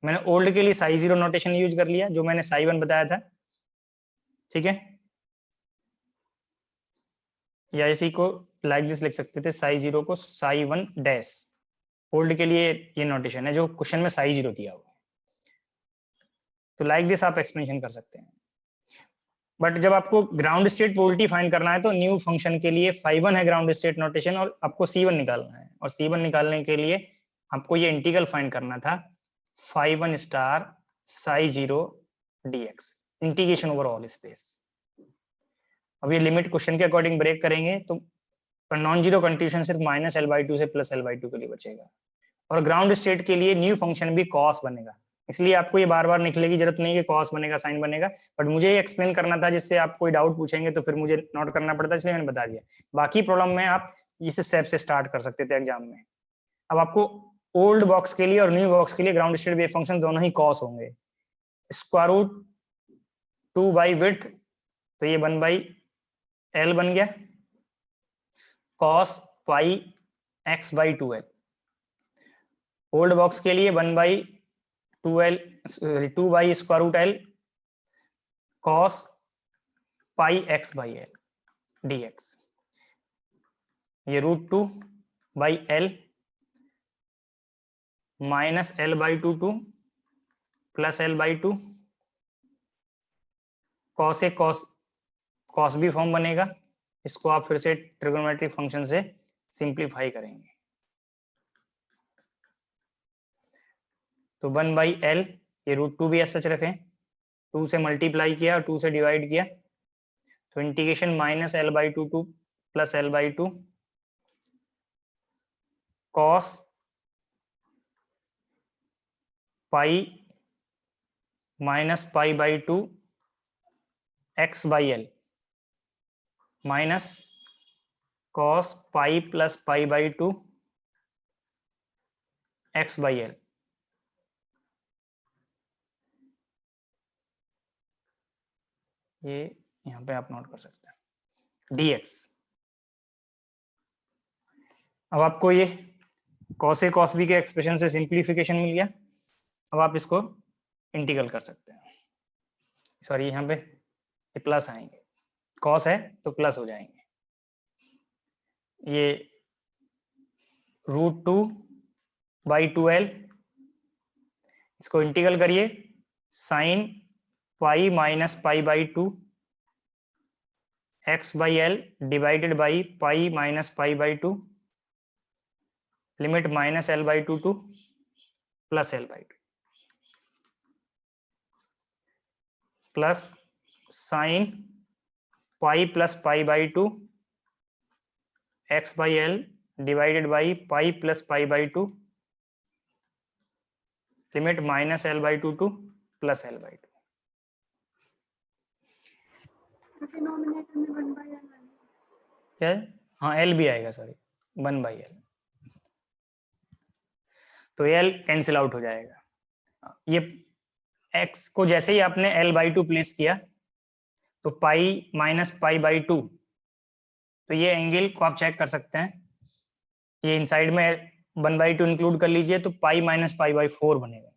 मैंने ओल्ड के लिए ψ0 नोटेशन यूज कर लिया जो मैंने ψ1 बताया था, ठीक है, या इसी को लाइक दिस लिख सकते थे, ψ0 को ψ1 डैश। ओल्ड के लिए ये नोटेशन है जो क्वेश्चन में ψ0 दिया हुआ है, तो लाइक दिस आप एक्सपेंशन कर सकते हैं। बट जब आपको ग्राउंड स्टेट पोलरिटी फाइंड करना है तो न्यू फंक्शन के लिए phi1 है ग्राउंड स्टेट नोटेशन, और आपको C1 निकालना है, और C1 निकालने के लिए आपको ये इंटीग्रल फाइंड करना था phi1 star ψ0 dx, integration over all space. अब ये लिमिट क्वेश्चन के अकॉर्डिंग ब्रेक करेंगे तो नॉन जीरो कंट्रीब्यूशन सिर्फ -L/2 से +L/2 के लिए बचेगा, और ग्राउंड स्टेट के लिए न्यू फंक्शन भी cos बनेगा। इसलिए आपको ये बार बार लिखने की जरूरत नहीं है कि cos बनेगा sin बनेगा, बट मुझे ये एक्सप्लेन करना था, जिससे आप कोई डाउट पूछेंगे तो फिर मुझे नोट करना पड़ता है, इसलिए मैंने बता दिया। बाकी प्रॉब्लम में आप इस स्टेप से स्टार्ट कर सकते थे एग्जाम में। अब आपको ओल्ड बॉक्स के लिए और न्यू बॉक्स के लिए ग्राउंड स्टेट वेव फंक्शन दोनों ही cos होंगे। √2 by width, तो ये 1/L बन गया, cos pi x by 2l। Old box के लिए 1 by 2l 2 by square root l cos pi x by l dx। ये √2 by l minus l by 2 plus l by 2 cos A cos भी form बनेगा। इसको आप फिर से trigonometric function से सिंप्लीफाई करेंगे तो 1 बाई l, ये √2 भी ऐसा रखें, 2 से मल्टीप्लाई किया और 2 से डिवाइड किया तो integration minus l by 2 plus l by 2 cos pi minus pi by 2 x by l minus cos pi plus pi by 2 x by l। ये यहाँ पे आप नोट कर सकते हैं dx। अब आपको ये cos a cos b के एक्सप्रेशन से सिंप्लीफिकेशन मिल गया। अब आप इसको इंटीग्रल कर सकते हैं। सॉरी, यहाँ पे ये प्लस आएंगे, cos है तो प्लस हो जाएंगे। ये √2 बाई 2l, इसको इंटीग्रल करिए sine pi minus pi by 2 x by l divided by pi minus pi by 2 limit minus l by 2 two plus l by 2 plus sign pi plus pi by 2 x by l divided by pi plus pi by 2 limit minus l by 2 two plus l by 2। Denominator में 1 by l क्या है? हाँ, l भी आएगा, sorry 1 by l, तो l cancel out हो जाएगा। ये x को जैसे ही आपने l बाई 2 प्लेस किया तो पाई माइनस पाई बाई 2, तो ये एंगल को आप चेक कर सकते हैं, ये इनसाइड में 1 बाई 2 इंक्लूड कर लीजिए तो पाई माइनस पाई बाई 4 बनेगा।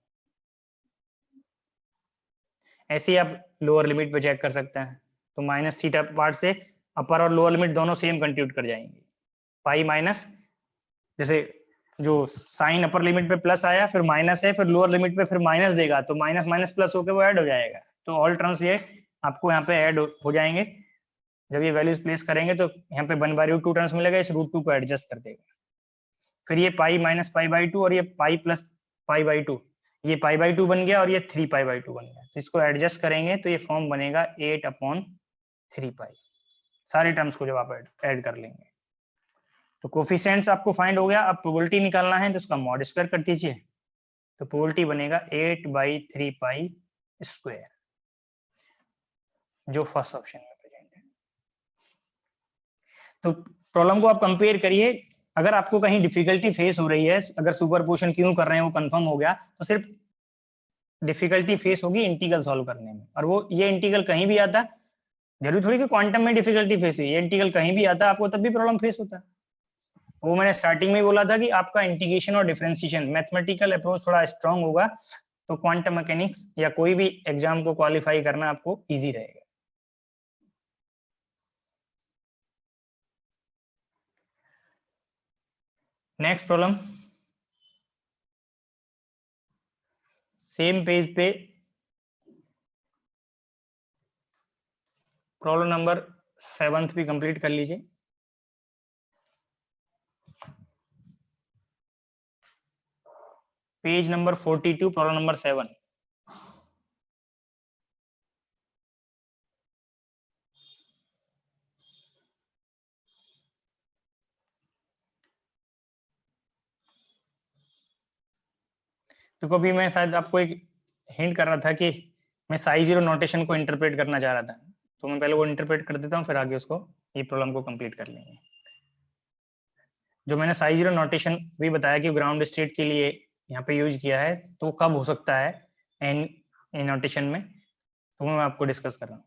ऐसे ही आप लोअर लिमिट पे चेक कर सकते हैं तो माइनस थीटा पार्ट से अपर और लोअर लिमिट दोनों सेम कंट्रीब्यूट कर जाएंगे। पाई माइनस, जैसे जो साइन अपर लिमिट पे प्लस आया फिर माइनस है, फिर लोअर लिमिट पे फिर माइनस देगा तो माइनस माइनस प्लस होकर वो ऐड हो जाएगा। तो ऑल टर्म्स ये आपको यहाँ पे ऐड हो जाएंगे। जब ये वैल्यूज प्लेस करेंगे तो यहाँ पे 1 बाई √2 टर्म्स मिलेगा, इस √2 को एडजस्ट कर देगा। फिर ये पाई माइनस पाई बाई 2 और ये पाई प्लस पाई बाई 2, ये पाई बाई 2 बन गया और ये 3 पाई बाई 2 बन गया। तो इसको एडजस्ट करेंगे तो ये फॉर्म बनेगा 8/3 पाई, सारे टर्म्स को जब आप ऐड कर लेंगे तो कोफिशिएंट्स आपको फाइंड हो गया। अब प्रोबेबिलिटी निकालना है तो उसका मॉड स्क्वायर कर दीजिए तो प्रोबेबिलिटी बनेगा 8/3 पाई स्क्वायर, जो फर्स्ट ऑप्शन में प्रेजेंट है। तो प्रॉब्लम को आप कंपेयर करिए, अगर आपको कहीं डिफिकल्टी फेस हो रही है, अगर सुपरपोजिशन क्यों कर रहे हैं वो कंफर्म हो गया तो सिर्फ डिफिकल्टी फेस होगी इंटीग्रल सॉल्व करने में। और वो ये इंटीग्रल कहीं भी आता, जरूरी थोड़ी कि क्वांटम में डिफिकल्टी फेस हुई, ये इंटीग्रल कहीं भी आता आपको तब भी प्रॉब्लम फेस होता है। वो मैंने स्टार्टिंग में ही बोला था कि आपका इंटीग्रेशन और डिफरेंशिएशन मैथमेटिकल अप्रोच थोड़ा स्ट्रांग होगा तो क्वांटम मैकेनिक्स या कोई भी एग्जाम को क्वालिफाई करना आपको इजी रहेगा। नेक्स्ट प्रॉब्लम, सेम पेज पे प्रॉब्लम नंबर 7 भी कंप्लीट कर लीजिए। Page number 42, problem number 7। तो कभी मैं शायद आपको एक हिंट कर रहा था कि मैं साई जीरो नोटेशन को इंटरप्रेट करना चाह रहा था, तो मैं पहले वो इंटरप्रेट कर देता हूँ फिर आगे उसको ये प्रॉब्लम को कंप्लीट कर लेंगे। जो मैंने साई जीरो नोटेशन भी बताया कि ग्राउंड स्टेट के लिए यहाँ पे यूज किया है, तो वो कब हो सकता है एन नोटेशन में, तो मैं आपको डिस्कस कर रहा हूँ।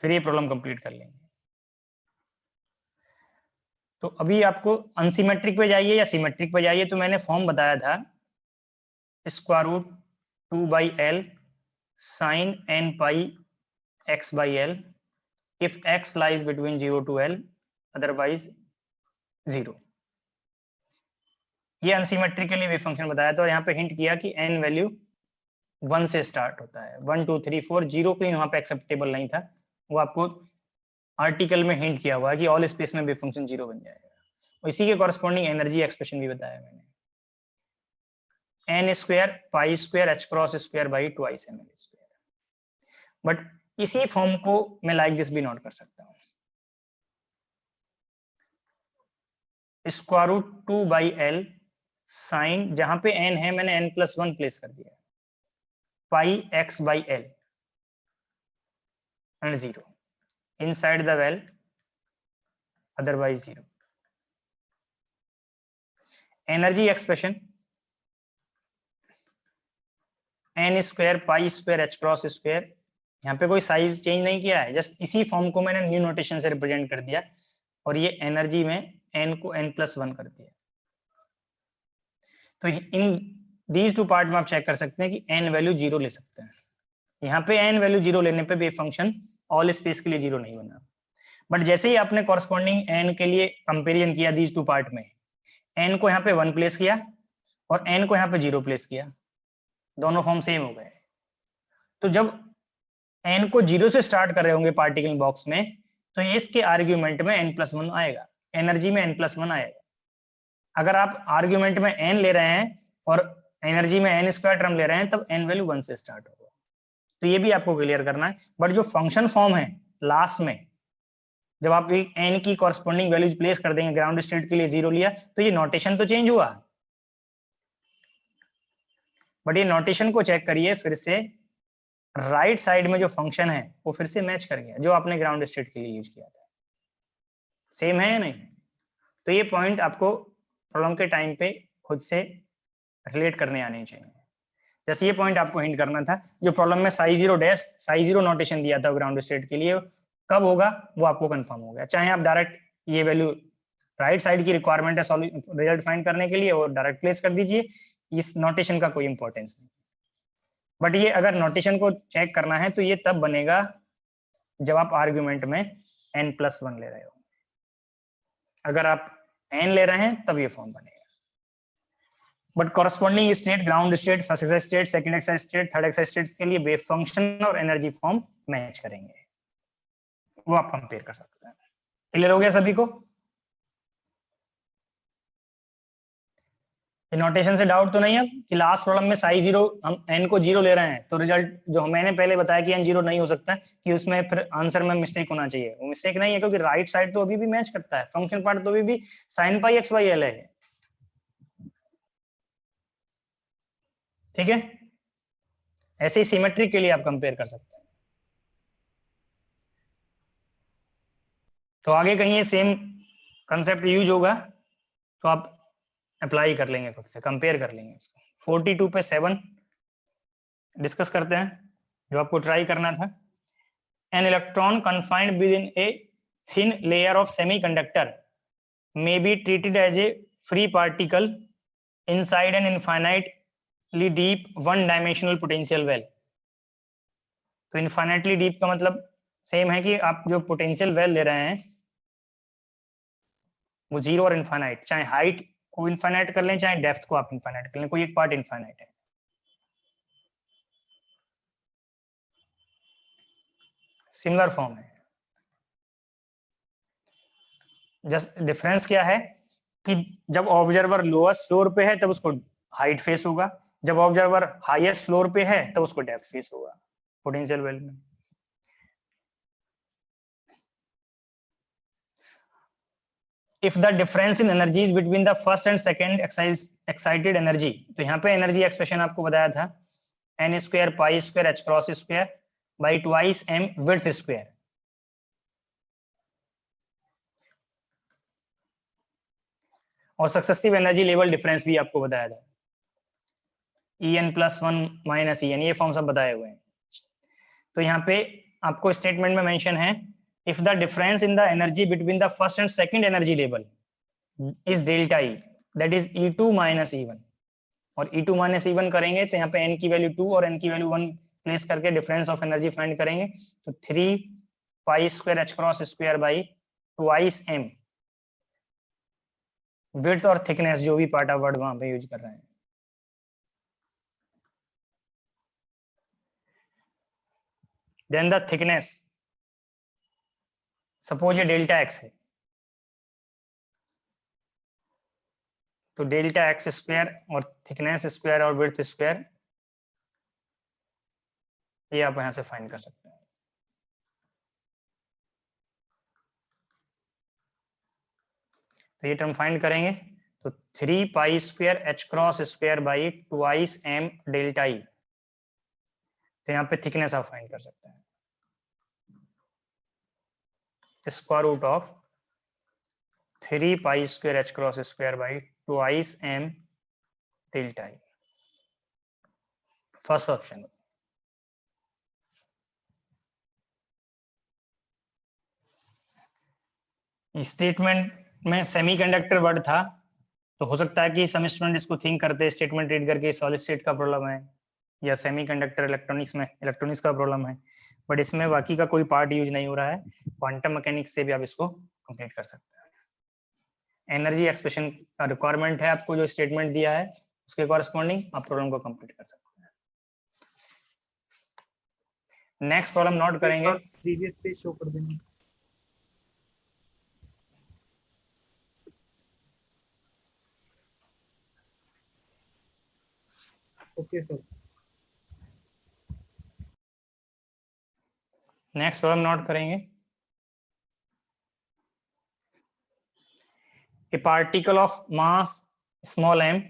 फिर ये प्रॉब्लम कंप्लीट कर लेंगे। तो अभी आपको अनसिमेट्रिक पे जाइए या सिमेट्रिक पे जाइए, तो मैंने फॉर्म बताया था square root 2/L sin n pi x/L if x lies between 0 to L, otherwise 0। ये अनसिमेट्रिक के लिए वेव फंक्शन बताया था, और यहाँ पे हिंट किया कि n वैल्यू 1 से स्टार्ट होता है, 1 2 3 4, 0 कहीं वहां पे एक्सेप्टेबल नहीं था, वो आपको आर्टिकल में हिंट किया हुआ है कि ऑल स्पेस में वेव फंक्शन 0 बन जाएगा। और इसी के कॉरस्पॉन्डिंग एनर्जी एक्सप्रेशन भी बताया मैंने, n square pi square h cross square by 2ml square. But इसी फॉर्म को मैं लाइक दिस भी नोट कर सकता हूँ, स्क्वायर रूट 2/L साइन, जहां पे n है मैंने n+1 प्लेस कर दिया, पाई x/L and 0 inside the well, otherwise 0। Energy expression n square pi square h cross square, यहाँ पे कोई साइज चेंज नहीं किया है, जस्ट इसी फॉर्म को मैंने न्यू नोटेशन से रिप्रेजेंट कर दिया, और ये एनर्जी में n को n+1 कर दिया। तो इन दीज टू पार्ट में आप चेक कर सकते हैं कि n वैल्यू 0 ले सकते हैं। यहाँ पे n वैल्यू 0 लेने पे वेव फंक्शन ऑल स्पेस के लिए 0 नहीं बना, बट जैसे ही आपने कॉरस्पॉन्डिंग n के लिए कंपेरिजन किया दीज टू पार्ट में, n को यहाँ पे 1 प्लेस किया और n को यहाँ पे 0 प्लेस किया, दोनों फॉर्म सेम हो गए। तो जब n को 0 से स्टार्ट कर रहे होंगे पार्टिकल बॉक्स में, तो ये इसके आर्ग्यूमेंट में n+1 आएगा, एनर्जी में n+1 आएगा। अगर आप आर्ग्यूमेंट में n ले रहे हैं और एनर्जी में n स्क्वायर टर्म ले रहे हैं, तब n वैल्यू 1 से स्टार्ट होगा। तो ये भी आपको क्लियर करना है। बट जो फंक्शन फॉर्म है लास्ट में, जब आप n की कॉरस्पॉन्डिंग वैल्यूज प्लेस कर देंगे, ग्राउंड स्टेट के लिए 0 लिया, तो ये नोटेशन तो चेंज हुआ, बट ये नोटेशन को चेक करिए फिर से, राइट साइड में जो फंक्शन है वो फिर से मैच कर गया जो आपने ग्राउंड स्टेट के लिए यूज किया था। सेम है या नहीं? तो ये पॉइंट आपको प्रॉब्लम के टाइम पे खुद से रिलेट करने आने चाहिए। जैसे ये पॉइंट आपको हिंट करना था, जो प्रॉब्लम में साई जीरो नोटेशन दिया था ग्राउंड स्टेट के लिए, कब होगा वो आपको कंफर्म हो गया। चाहे आप डायरेक्ट ये वैल्यू राइट साइड की रिक्वायरमेंट है रिजल्ट फाइंड करने के लिए, और डायरेक्ट प्लेस कर दीजिए, इस नोटेशन का कोई इंपॉर्टेंस नहीं। बट ये अगर नोटेशन को चेक करना है तो ये तब बनेगा जब आप आर्ग्यूमेंट में n+1 ले रहे हो। अगर आप n ले रहे हैं तब ये फॉर्म बनेगा। But corresponding state, ground state, first excise state, second excise state, third excise state के लिए वेव फंक्शन और एनर्जी फॉर्म मैच करेंगे, वो आप कंपेयर कर सकते हैं। क्लियर हो गया सभी को? नोटेशन से डाउट तो नहीं है कि लास्ट प्रॉब्लम में साई 0 हम n को 0 ले रहे हैं, तो रिजल्ट जो मैंने पहले बताया कि n 0 नहीं हो सकता कि उसमें फिर आंसर में मिस्टेक होना चाहिए, वो मिस्टेक नहीं है, क्योंकि राइट साइड तो अभी भी मैच करता है, फंक्शन पार्ट तो अभी भी sin पाई x/L है। ठीक है, ऐसे ही सिमेट्रिक के लिए आप कंपेयर कर सकते हैं। तो आगे कहीं ये सेम कंसेप्ट यूज होगा तो आप अप्लाई कर लेंगे, खुद से कंपेयर कर लेंगे इसको। 42 पे 7 डिस्कस करते हैं, जो आपको ट्राई करना था। An electron confined with in a thin layer of semiconductor may be treated as a free particle inside an infinitely deep one dimensional potential well। तो infinitely deep का मतलब सेम है कि आप जो पोटेंशियल वेल ले रहे हैं वो 0 और इनफाइनाइट, चाहे हाइट को इनफाइनाइट कर लें चाहे डेप्थ को आप इनफाइनाइट कर लें, कोई एक पार्ट इनफाइनाइट है। सिमिलर फॉर्म है। जस्ट डिफरेंस क्या है कि जब ऑब्जर्वर लोएस्ट फ्लोर पे है तब उसको हाइट फेस होगा, जब ऑब्जर्वर हाईएस्ट फ्लोर पे है तब उसको डेप्थ फेस होगा पोटेंशियल वेल में। If the difference in energies between the first and second excited energy, तो यहाँ पे एनर्जी एक्सप्रेशन आपको बताया था n square pi square h cross square by twice m width square. और सक्सेसिव एनर्जी लेवल डिफरेंस भी आपको बताया था, En+1 माइनस En, ये फॉर्म सब बताए हुए हैं। तो यहाँ पे आपको स्टेटमेंट में मेंशन है, if the difference in the energy between the first and second energy level, is delta E, that is E2 minus E1, और E2 माइनस E1 करेंगे तो यहाँ पे n की वैल्यू 2 और n की वैल्यू 1 प्लेस करके डिफरेंस ऑफ एनर्जी फाइंड करेंगे, तो 3 pi square h cross square by twice m, width और थिकनेस जो भी पार्ट आप वर्ड वहां पे यूज कर रहे हैं। देन द थिकनेस, सपोज ये डेल्टा x है, तो डेल्टा x स्क्वायर और थिकनेस स्क्वायर और विड्थ स्क्वायर ये आप यहां से फाइंड कर सकते हैं। तो ये टर्म फाइंड करेंगे तो 3 pi square h cross square by twice m delta E, तो यहाँ पे थिकनेस आप फाइंड कर सकते हैं, square root of 3 pi square h cross square by twice m delta E, first option. Statement में सेमीकंडक्टर वर्ड था, तो हो सकता है कि सम स्टूडेंट इसको थिंक करते स्टेटमेंट रीड करके सॉलिड स्टेट का प्रॉब्लम है या सेमीकंडक्टर इलेक्ट्रॉनिक्स में इलेक्ट्रॉनिक्स का प्रॉब्लम है, बट इसमें बाकी का कोई पार्ट यूज नहीं हो रहा है, क्वांटम मैकेनिक्स से भी आप इसको कंप्लीट कर सकते हैं। एनर्जी एक्सप्रेशन का रिक्वायरमेंट है, आपको जो स्टेटमेंट दिया है उसके कॉरस्पॉन्डिंग आप प्रॉब्लम को कंप्लीट कर सकते हैं। नेक्स्ट प्रॉब्लम नोट करेंगे, प्रीवियस पेज शो कर देंगे। Okay sir. Next problem note करेंगे, a particle of mass small m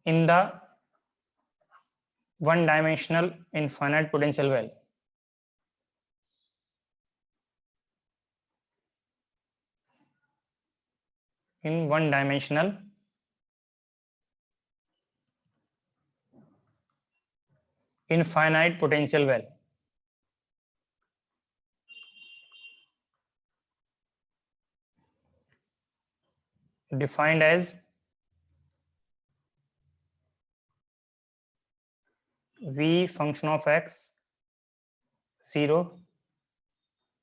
in the one dimensional infinite potential well, in one dimensional infinite potential well, defined as v function of x 0,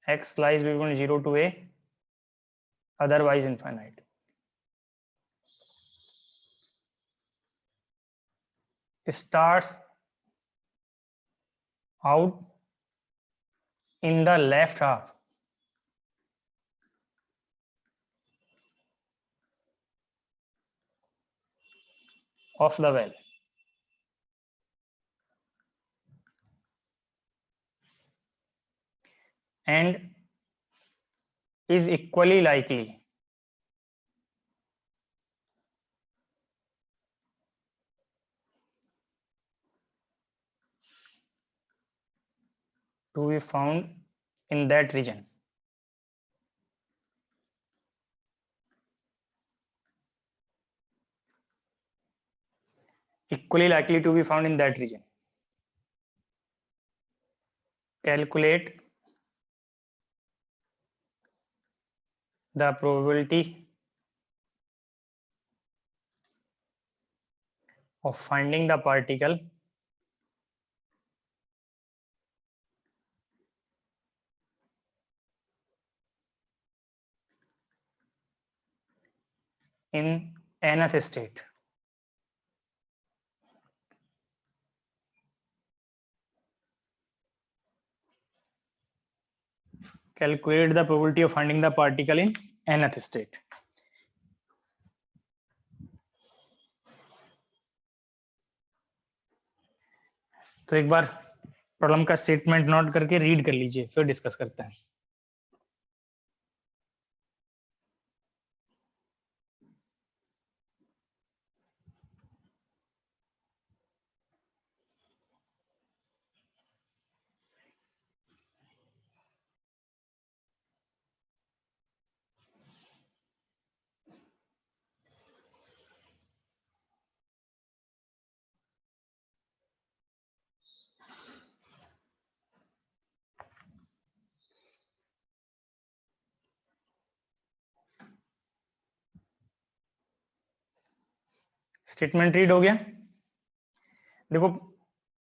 x lies between 0 to a, otherwise infinite. Starts out in the left half of the well and is equally likely to be found in that region. Equally likely to be found in that region. Calculate the probability of finding the particle in nth state. Calculate the probability of finding the particle in nth state. तो एक बार problem का statement note करके read कर लीजिए, फिर discuss करते हैं। Statement read हो गया। देखो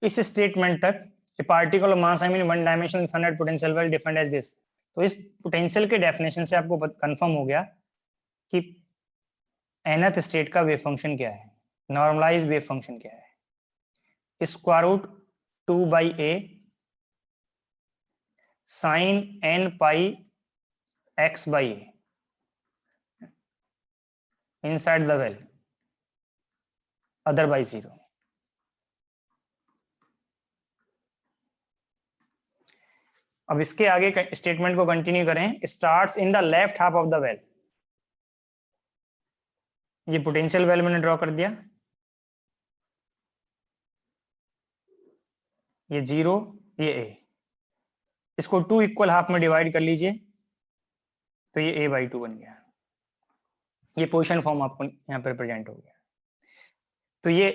इस स्टेटमेंट तक ए particle of mass m in one dimensional finite potential well defined as this, तो इस पोटेंशियल के डेफिनेशन से आपको कंफर्म हो गया कि nth स्टेट का वेव फंक्शन क्या है, नॉर्मलाइज वेव फंक्शन क्या है, square root 2/a sin n pi x/a inside the well otherwise 0। अब इसके आगे स्टेटमेंट को कंटिन्यू करें। Starts in the left half of the well, ये पोटेंशियल वेल मैंने ड्रॉ कर दिया, ये 0 ये a, इसको 2 इक्वल हाफ में डिवाइड कर लीजिए तो ये a/2 बन गया। ये पोजीशन फॉर्म आपको यहाँ पर प्रेजेंट हो गया। तो ये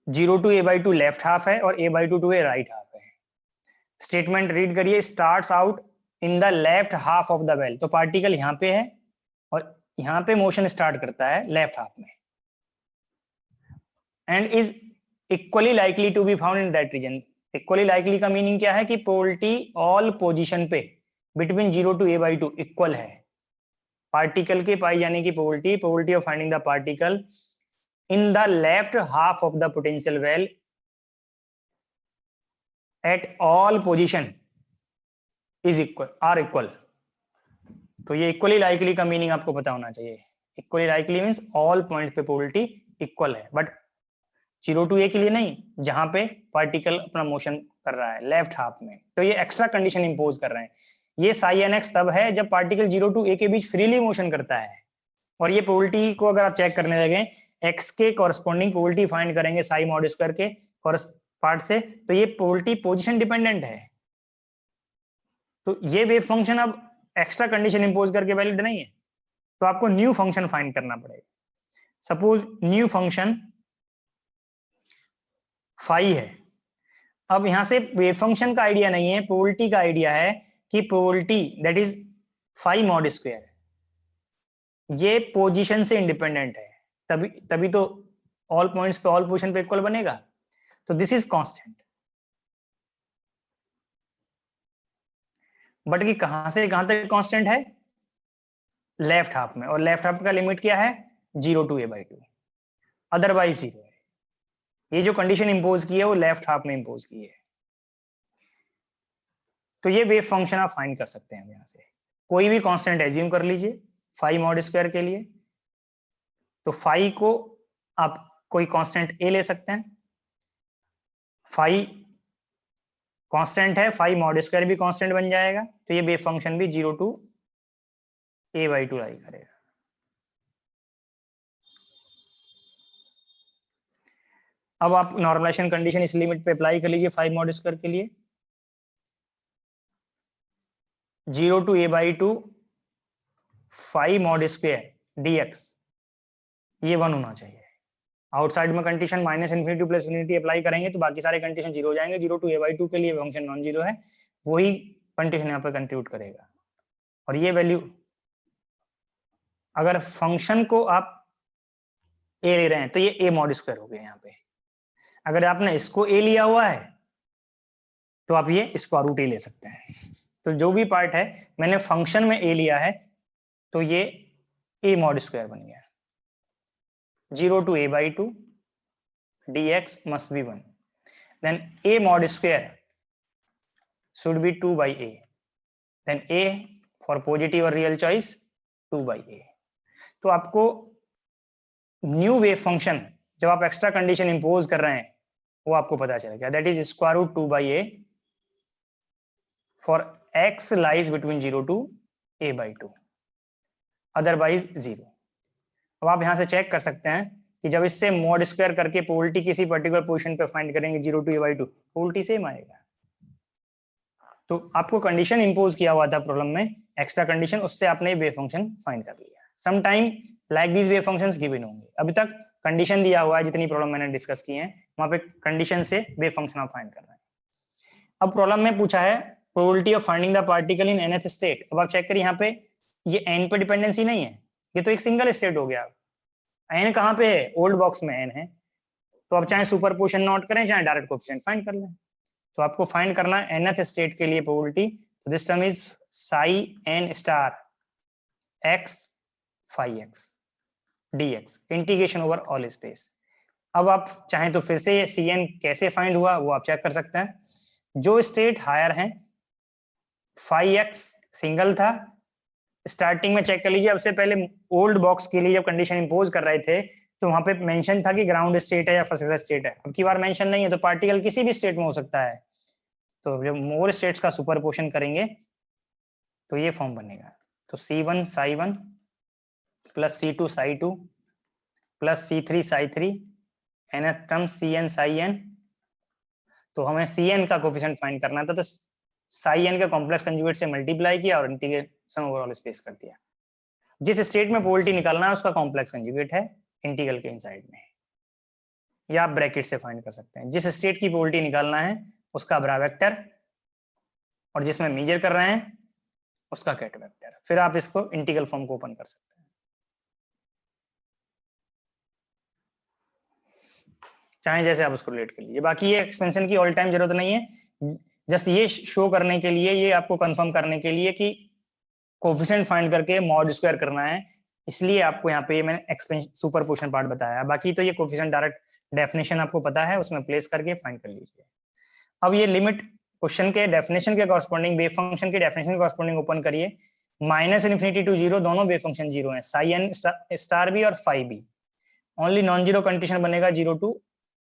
0 to a/2 लेफ्ट हाफ है और a/2 to a right half है। स्टेटमेंट रीड करिए, starts out in the left half of the well, तो पार्टिकल यहाँ पे है और यहाँ पे मोशन स्टार्ट करता है लेफ्ट हाफ में, and is equally likely to be found in that region. Equally likely का मीनिंग क्या है कि प्रोबेबिलिटी ऑल पोजीशन पे बिटवीन 0 to a/2 इक्वल है। पार्टिकल के पाई जाने की probability of finding the particle in the left half of the potential well at all position is equal। तो ये इक्वली लाइकली का मीनिंग आपको पता होना चाहिए। Equally likely means all point पे प्रोबेबिलिटी इक्वल है, बट 0 to a के लिए नहीं, जहां पे पार्टिकल अपना मोशन कर रहा है लेफ्ट हाफ में। तो ये एक्स्ट्रा कंडीशन इंपोज कर रहे हैं। ये साई एन एक्स तब है जब पार्टिकल 0 to a के बीच फ्रीली मोशन करता है, और ये प्रोबेबिलिटी को अगर आप चेक करने लगे एक्स के कॉरस्पॉन्डिंग प्रोबेबिलिटी फाइंड करेंगे साई मॉड स्क्वायर के पार्ट से, तो ये प्रोबेबिलिटी पोजीशन डिपेंडेंट है। तो ये वेव फंक्शन अब एक्स्ट्रा कंडीशन इंपोज करके वैलिड नहीं है, तो आपको न्यू फंक्शन फाइंड करना पड़ेगा। सपोज न्यू फंक्शन फाई है। अब यहां से वेव फंक्शन का आइडिया नहीं है, प्रोबेबिलिटी का आइडिया है कि probability that is phi mod square, ये पोजीशन से इंडिपेंडेंट है, तभी तो ऑल पॉइंट्स पे ऑल पोजीशन पे इक्वल बनेगा। तो दिस इज कांस्टेंट, बट कि कहां से कहां तक कांस्टेंट है, लेफ्ट हाफ में, और लेफ्ट हाफ का लिमिट क्या है 0 to a/2 अदरवाइज 0 है। ये जो कंडीशन इंपोज की है वो लेफ्ट हाफ में इंपोज की है। तो ये वेव फंक्शन आप फाइंड कर सकते हैं। यहां से कोई भी कांस्टेंट एज्यूम कर लीजिए फाई मॉड स्क्वायर के लिए, तो फाई को आप कोई कांस्टेंट a ले सकते हैं, फाई कांस्टेंट है, फाई मॉड स्क्वायर भी कांस्टेंट बन जाएगा, तो ये वेव फंक्शन भी 0 to a/2 लाई करेगा। अब आप नॉर्मलाइजेशन कंडीशन इस लिमिट पे अप्लाई कर लीजिए फाई मॉड स्क्वायर के लिए, 0 to a/2 phi mod square dx ये 1 होना चाहिए। आउटसाइड में कंडीशन -∞ प्लस ∞ अप्लाई करेंगे तो बाकी सारे कंडीशन 0 हो जाएंगे। 0 to a/2 के लिए फंक्शन नॉन जीरो है, वही कंडीशन यहाँ पर कंट्रीब्यूट करेगा। और ये वैल्यू, अगर फंक्शन को आप a ले रहे हैं तो ये a मॉड स्क्वायर हो गया यहाँ पे। अगर आपने इसको a लिया हुआ है तो आप ये स्क्वायर रूट a ले सकते हैं। तो जो भी पार्ट है मैंने फंक्शन में a लिया है तो ये a मॉड स्क्वायर बन गया। 0 to a/2 dx must be 1, then a mod square should be 2/a, then a for positive or real choice 2/a। तो आपको न्यू वेव फंक्शन जब आप एक्स्ट्रा कंडीशन इंपोज कर रहे हैं वो आपको पता चलेगा, that is square root 2/a for x lies between 0 to a/2 otherwise 0। अब आप यहां से चेक कर सकते हैं कि जब इससे मॉड स्क्वायर करके प्रोबेबिलिटी किसी पर्टिकुलर पोजीशन पे फाइंड करेंगे 0 to a/2 प्रोबेबिलिटी सेम आएगा। तो आपको कंडीशन इंपोज किया हुआ था प्रॉब्लम में, एक्स्ट्रा कंडीशन, उससे आपने वेव फंक्शन फाइंड कर लिया। Some time like these wave functions given होंगे। अभी तक कंडीशन दिया हुआ है, जितनी प्रॉब्लम मैंने डिस्कस की है वहां पे कंडीशन से वेव फंक्शन आप फाइंड कर रहे हैं। अब प्रॉब्लम में पूछा है probability of finding the particle in nth state. अब आप चेक करिए यहाँ पे ये n पे डिपेंडेंसी नहीं है, ये तो एक सिंगल स्टेट हो गया। n कहाँ पे है, ओल्ड बॉक्स में n है, तो आप चाहे सुपरपोजिशन नोट करें चाहे डायरेक्ट कोएफिशिएंट फाइंड कर लें। तो आपको फाइंड करना है nth स्टेट के लिए प्रोबेबिलिटी, तो this term is psi n star x phi x dx integration over all space. अब आप चाहें तो फिर से Cn कैसे फाइंड हुआ वो आप चेक कर सकते हैं। जो स्टेट हायर है phi x सिंगल था, स्टार्टिंग में चेक कर लीजिए, अब से पहले ओल्ड बॉक्स के लिए जब कंडीशन इंपोज कर रहे थे तो वहां पे मेंशन था कि ग्राउंड स्टेट है या फर्स्ट स्टेट है। अब की बार मेंशन नहीं है, तो पार्टिकल किसी भी स्टेट में हो सकता है। तो जब मोर स्टेट्स का सुपरपोजिशन करेंगे तो ये फॉर्म बनेगा। तो C1 psi 1 plus C2 psi 2 plus C3 psi 3 nth term Cn psi n। तो हमें Cn का कोफिशिएंट फाइंड करना था, तो psi n के कॉम्प्लेक्स कंजुगेट से मल्टीप्लाई किया और इंटीग्रेशन ओवरऑल स्पेस कर दिया। जिस स्टेट में प्रोबेबिलिटी निकालना है उसका कॉम्प्लेक्स कंजुगेट है इंटीग्रल के इनसाइड में, या आप ब्रैकेट से फाइंड कर सकते हैं। जिस स्टेट की प्रोबेबिलिटी निकालना है उसका ब्रा वेक्टर, और जिसमें मेजर कर रहे हैं उसका कैट वेक्टर। फिर आप इसको इंटीग्रल फॉर्म को ओपन कर सकते हैं, चाहे जैसे आप उसको रिलेट कर लीजिए। बाकी ये एक्सपेंशन की ऑल टाइम जरूरत नहीं है, जस्ट ये शो करने के लिए, ये आपको कंफर्म करने के लिए कि कोफिशिएंट फाइंड करके मॉड स्क्वायर करना है, इसलिए आपको यहाँ पे मैंने एक्सपेंशन सुपरपोजिशन पार्ट बताया। बाकी तो ये कोफिशिएंट डायरेक्ट डेफिनेशन आपको पता है, उसमें प्लेस करके फाइंड कर लीजिए। अब ये लिमिट क्वेश्चन के डेफिनेशन के कॉरस्पॉन्डिंग वेव फंक्शन के डेफिनेशन के कॉरस्पॉन्डिंग ओपन करिए। -∞ to 0 दोनों वेव फंक्शन 0 हैं, psi n स्टार भी और phi भी। ओनली नॉन जीरो कंडीशन बनेगा 0 to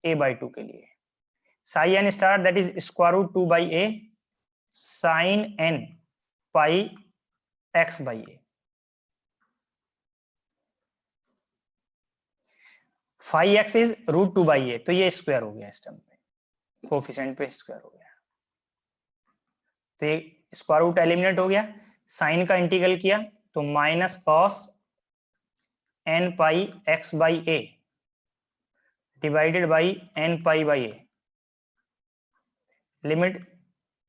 a/2 के लिए। psi n star that is square root 2 by a sin n pi x by a। phi x इज रूट 2 by a, तो ये स्क्वायर हो गया, इस टर्म पे कोफिशिएंट पे स्क्वायर हो गया, तो ये स्क्वायर रूट एलिमिनेट हो गया। साइन का इंटीग्रल किया तो minus cos n pi x by a divided by n pi by a, limit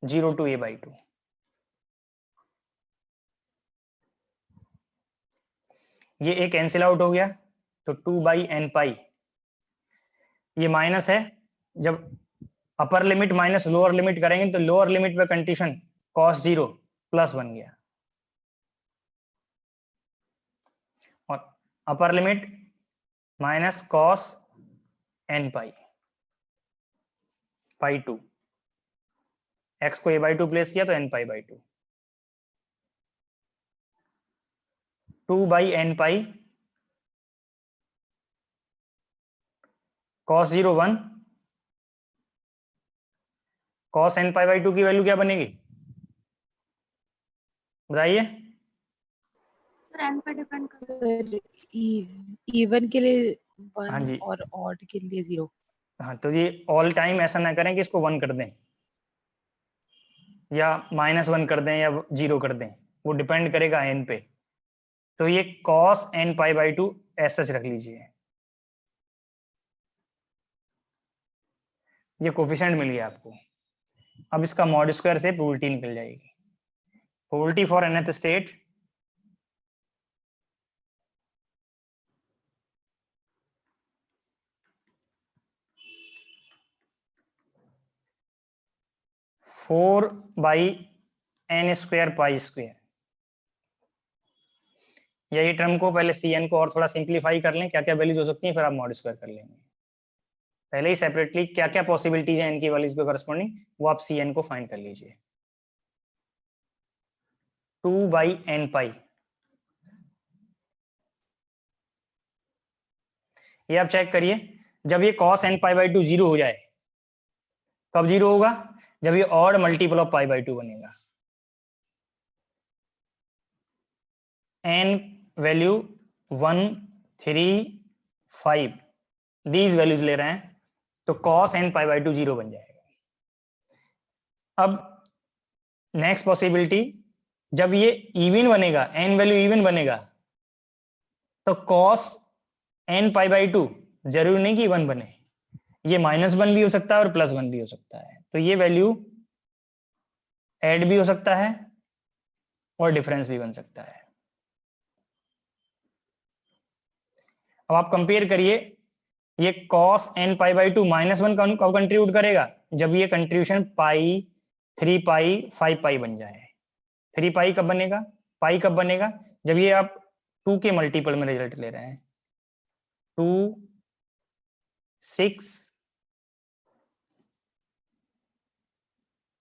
0 to a/2। ये एक कैंसिल आउट हो गया, तो 2 बाई n पाई, ये माइनस है, जब upper limit minus lower limit करेंगे तो लोअर लिमिट पे कंडीशन cos 0 प्लस बन गया, और upper limit minus cos n पाई पाई 2, x को a/2 प्लेस किया तो n pi by 2, 2 by n pi cos 0 1, cos n pi by 2 की वैल्यू क्या बनेगी बताइए। सर n पे डिपेंड कर सर इवन के लिए हाँ 1 जी, और ऑड के लिए 0। हाँ, तो ये ऑल टाइम ऐसा ना करें कि इसको 1 कर दें या -1 कर दें या 0 कर दें, वो डिपेंड करेगा n पे। तो ये cos n पाई बाई 2 ऐसा रख लीजिए, ये कोफिशिएंट मिल गया आपको। अब इसका मॉड स्क्वायर से प्रोबेबिलिटी निकल जाएगी। Probability for nth state four by n square pi square, या ये टर्म को पहले Cn को और थोड़ा सिंप्लीफाई कर लें, क्या क्या वैल्यूज हो सकती हैं, फिर आप मॉड स्क्वायर कर लेंगे। पहले ही सेपरेटली क्या क्या पॉसिबिलिटीज हैं इनकी वैल्यूज के करस्पॉन्डिंग, वो आप Cn को फाइंड कर लीजिए। 2 बाई n पाई, ये आप चेक करिए, जब ये cos n पाई बाई 2 0 हो जाए, कब 0 होगा, जब ये odd multiple of pi by 2 बनेगा। n वैल्यू 1 3 5 दीज वैल्यूज ले रहे हैं, तो cos n पाई बाई 2 0 बन जाएगा। अब नेक्स्ट पॉसिबिलिटी, जब ये इवन बनेगा, n वैल्यू इवन बनेगा, तो cos n पाई बाई 2 जरूरी नहीं कि 1 बने, ये -1 भी हो सकता है और +1 भी हो सकता है, तो ये वैल्यू ऐड भी हो सकता है और डिफरेंस भी बन सकता है। अब आप कंपेयर करिए ये cos n पाई बाई 2 -1 कब कंट्रीब्यूट करेगा? जब ये कंट्रीब्यूशन पाई 3 पाई 5 पाई बन जाए। 3 पाई कब बनेगा? पाई कब बनेगा? जब ये आप 2 के मल्टीपल में रिजल्ट ले रहे हैं। 2 6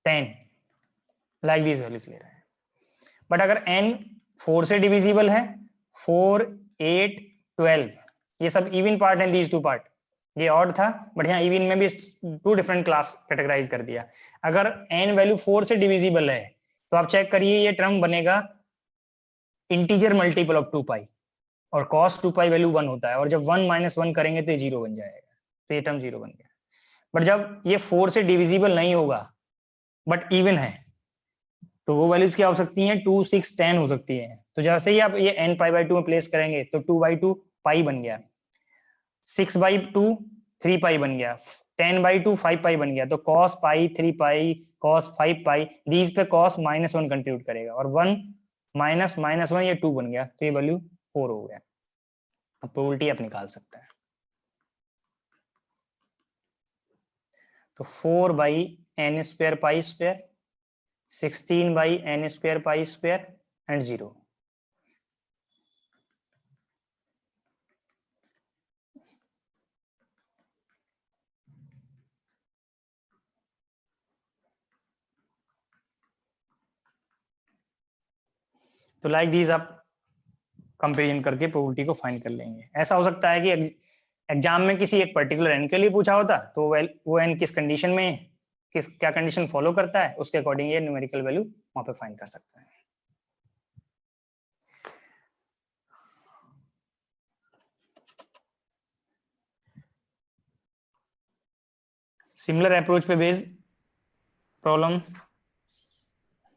10 लाइक दीज वैल्यूज ले रहे हैं। बट अगर n 4 से डिविजिबल है, 4 8 12, ये सब इवन पार्ट है, दीज टू पार्ट। ये ऑड था बट यहाँ इवन में भी 2 डिफरेंट क्लास कैटेगराइज कर दिया। अगर n वैल्यू 4 से डिविजिबल है तो आप चेक करिए, ये टर्म बनेगा इंटीजर मल्टीपल ऑफ 2 पाई, और cos 2 पाई वैल्यू 1 होता है, और जब 1 - 1 करेंगे तो ये 0 बन जाएगा, तो ये टर्म 0 बन गया। बट जब ये 4 से डिविजिबल नहीं होगा बट इवन है, तो वो वैल्यूज क्या हो सकती हैं? 2 6 10 हो सकती है। तो जैसे ही आप ये n पाई बाई 2 में प्लेस करेंगे तो 2 बाई 2 पाई बन गया, 6 बाई 2 3 पाई बन गया, 10 बाई 2 5 पाई बन गया। तो cos pi 3 pi cos 5 pi, these पे cos -1 कंट्रीब्यूट करेगा, और 1 माइनस -1 ये 2 बन गया, तो ये वैल्यू 4 हो गया। अब प्रोबेबिलिटी आप निकाल सकते हैं। तो 4 by n square pi square, 16 by n square pi square and 0। तो लाइक दीज आप कंपेरिजन करके प्रोबेबिलिटी को फाइंड कर लेंगे। ऐसा हो सकता है कि एग्जाम में किसी एक पर्टिकुलर n के लिए पूछा होता, तो वो n किस कंडीशन में, क्या कंडीशन फॉलो करता है, उसके अकॉर्डिंग ये न्यूमेरिकल वैल्यू वहां पे फाइंड कर सकते हैं। सिमिलर अप्रोच पे बेस्ड प्रॉब्लम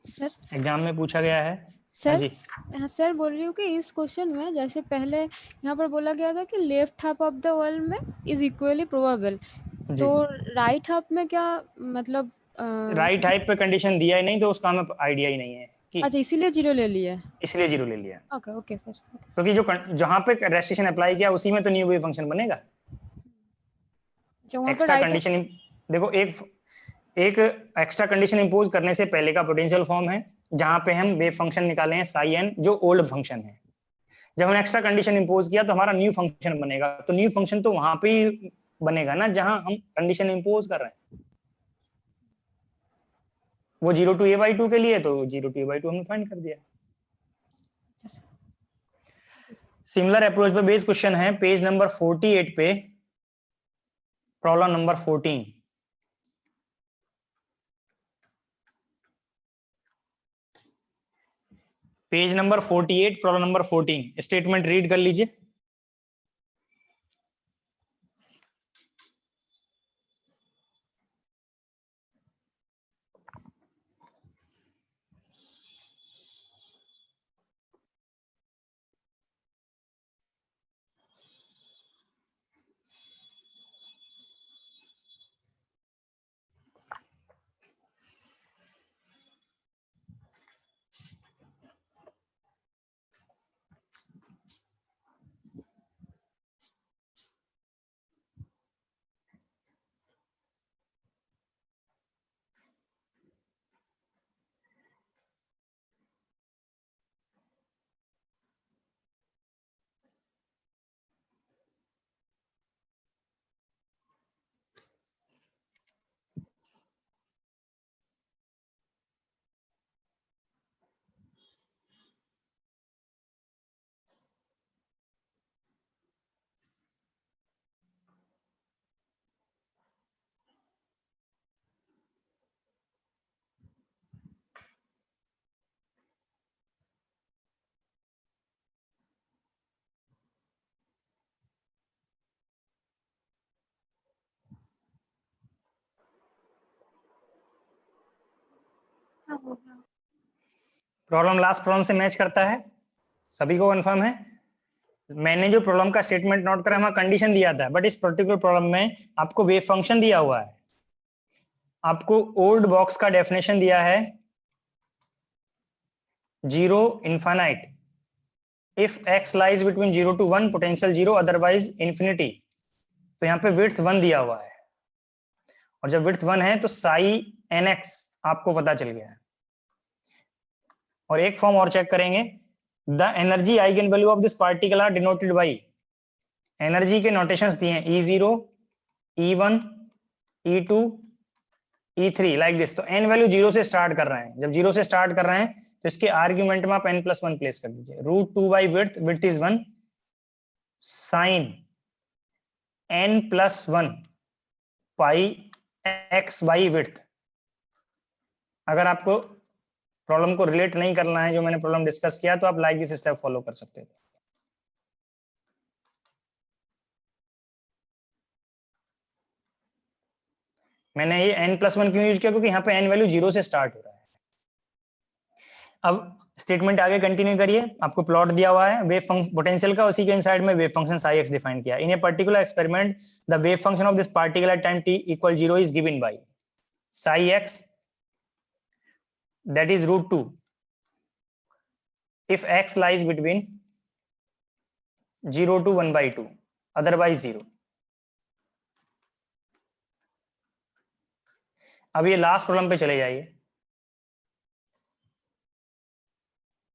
सर एग्जाम में पूछा गया है। सर हाँ जी, हाँ सर, बोल रही हूँ कि इस क्वेश्चन में जैसे पहले यहाँ पर बोला गया था कि left half of the world में इज इक्वली प्रोबेबल, जी। तो राइट हाफ में क्या मतलब राइट हाइप पे कंडीशन दिया ही नहीं, तो उसका हमें आइडिया ही नहीं है कि, अच्छा इसीलिए 0 ले लिए। इसलिए 0 ले लिया। Okay okay sir. क्योंकि जो जहां पे रेस्ट्रिक्शन अप्लाई किया उसी में तो न्यू वेव फंक्शन बनेगा। जो वहाँ पर एक्स्ट्रा राइट, कंडीशन देखो, एक एक्स्ट्रा कंडीशन इंपोज करने से पहले का पोटेंशियल फॉर्म है, जहां पे हम वेव फंक्शन निकाले हैं साई एन, जो ओल्ड फंक्शन है। जब हमने एक्स्ट्रा कंडीशन इंपोज किया तो हमारा न्यू फंक्शन बनेगा, तो न्यू फंक्शन तो वहां पे ही बनेगा ना जहां हम कंडीशन इंपोज कर रहे हैं। वो 0 to a/2 के लिए, तो 0 to a/2 हमने फाइंड कर दिया। सिमिलर अप्रोच पे बेस्ड क्वेश्चन है पेज नंबर 48 पे, problem number 14। Page number 48, problem number 14। Statement read कर लीजिए। सब हो गया। प्रॉब्लम लास्ट प्रॉब्लम से मैच करता है, सभी को कंफर्म है। मैंने जो प्रॉब्लम का स्टेटमेंट नोट करा, वहां कंडीशन दिया था, बट इस पर्टिकुलर प्रॉब्लम में आपको वेव फंक्शन दिया हुआ है। आपको ओल्ड बॉक्स का डेफिनेशन दिया है 0 infinite, if x lies between 0 to 1 potential 0, otherwise infinity। तो यहाँ पे विड्थ 1 दिया हुआ है, और जब विड्थ 1 है तो साई nx आपको पता चल गया है। और एक फॉर्म और चेक करेंगे, the energy eigen value of this particle are denoted by, energy के नोटेशंस दिए हैं E0, E1, E2, E3 like this. तो एन वैल्यू 0 से स्टार्ट कर रहे हैं, जब 0 से स्टार्ट कर रहे हैं तो इसके आर्ग्यूमेंट में आप n+1 प्लेस कर दीजिए। √2 by width, width is 1, sine n+1 pi x by width. अगर आपको प्रॉब्लम को रिलेट नहीं करना है जो मैंने प्रॉब्लम डिस्कस किया, तो आप लाइक दिस स्टेप फॉलो कर सकते थे। मैंने ये n+1 क्यों यूज किया, क्योंकि यहाँ पे n वैल्यू 0 से स्टार्ट हो रहा है। अब स्टेटमेंट आगे कंटिन्यू करिए, आपको प्लॉट दिया हुआ है वेव फंक्शन पोटेंशियल का, उसी के इनसाइड में wave function psi x define किया। In a particular experiment the wave function of this particle at time t = 0 इज given by psi x that is √2 if x lies between 0 to 1/2, otherwise 0। अब ये last problem पे चले जाइए,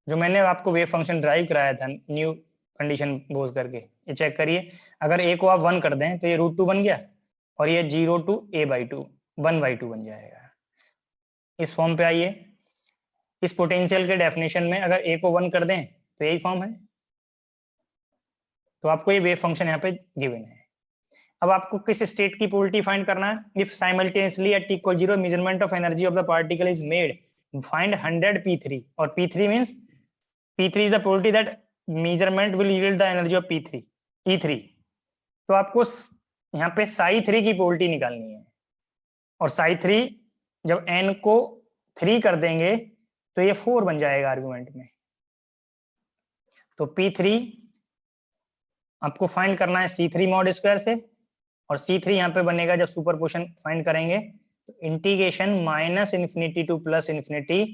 जो मैंने आपको वेव फंक्शन ड्राइव कराया था न्यू कंडीशन बोझ करके। ये चेक करिए, अगर a को आप 1 कर दें तो ये √2 बन गया, और ये 0 to a/2 1/2 बन जाएगा। इस फॉर्म पे आइए, इस पोटेंशियल के डेफिनेशन में अगर a को 1 कर दें तो यही फॉर्म है, तो आपको ये वेव फंक्शन यहाँ पे गिवन है। अब आपको किस स्टेट की पोलरिटी फाइंड करना है। If simultaneously eight t = 0 measurement of energy of the particle is made, find 100 p3, और p3 means p3 is the polarity that measurement will yield the energy of p3 E3। तो आपको यहाँ पे साई 3 की polarity निकालनी है, और साई 3 जब n को 3 कर देंगे तो ये 4 बन जाएगा आर्गुमेंट में। तो P3 आपको फाइंड करना है C3 मॉड स्क्वायर से, और C3 यहाँ पे बनेगा जब सुपरपोजिशन फाइंड करेंगे तो integration -∞ to +∞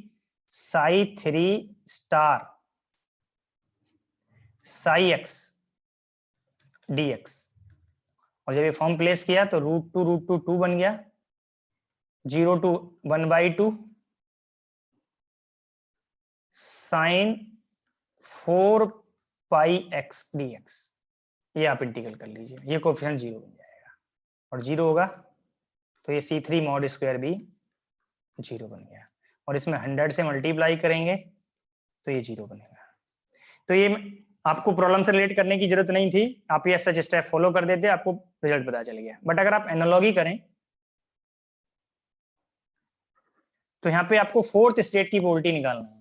Sai 3 star Sai x dx। और जब ये फॉर्म प्लेस किया तो √2 2 बन गया, 0 to 1/2 sine 4 pi x dx। ये आप इंटीग्रल कर लीजिए, ये कोफिशिएंट 0 बन जाएगा, और 0 होगा तो ये C3 मॉड स्क्वायर भी 0 बन गया, और इसमें 100 से मल्टीप्लाई करेंगे तो ये 0 बनेगा। तो ये आपको प्रॉब्लम से रिलेट करने की जरूरत नहीं थी, आप ये सच स्टेप फॉलो कर देते, आपको रिजल्ट पता चल गया। बट अगर आप एनालॉजी करें तो यहाँ पे आपको फोर्थ स्टेट की पोलरिटी निकालना है।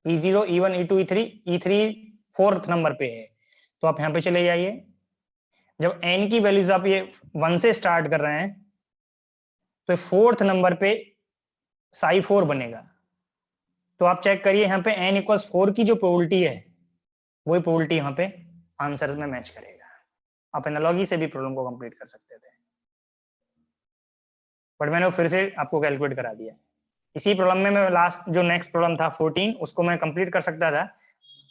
E0, E1, E2, E3, E3 fourth number पे है, तो आप यहाँ पे चले जाइए। जब n की वैल्यूज आप ये 1 से स्टार्ट कर रहे हैं तो फोर्थ नंबर पे साई 4 बनेगा। तो आप चेक करिए यहाँ पे n = 4 की जो प्रोबेबिलिटी है वही प्रोबेबिलिटी यहाँ पे आंसर में मैच करेगा। आप एनालॉजी से भी प्रॉब्लम को कंप्लीट कर सकते थे, बट मैंने वो फिर से आपको कैलकुलेट करा दिया। इसी प्रॉब्लम में मैं लास्ट जो नेक्स्ट प्रॉब्लम था 14 उसको मैं कंप्लीट कर सकता था,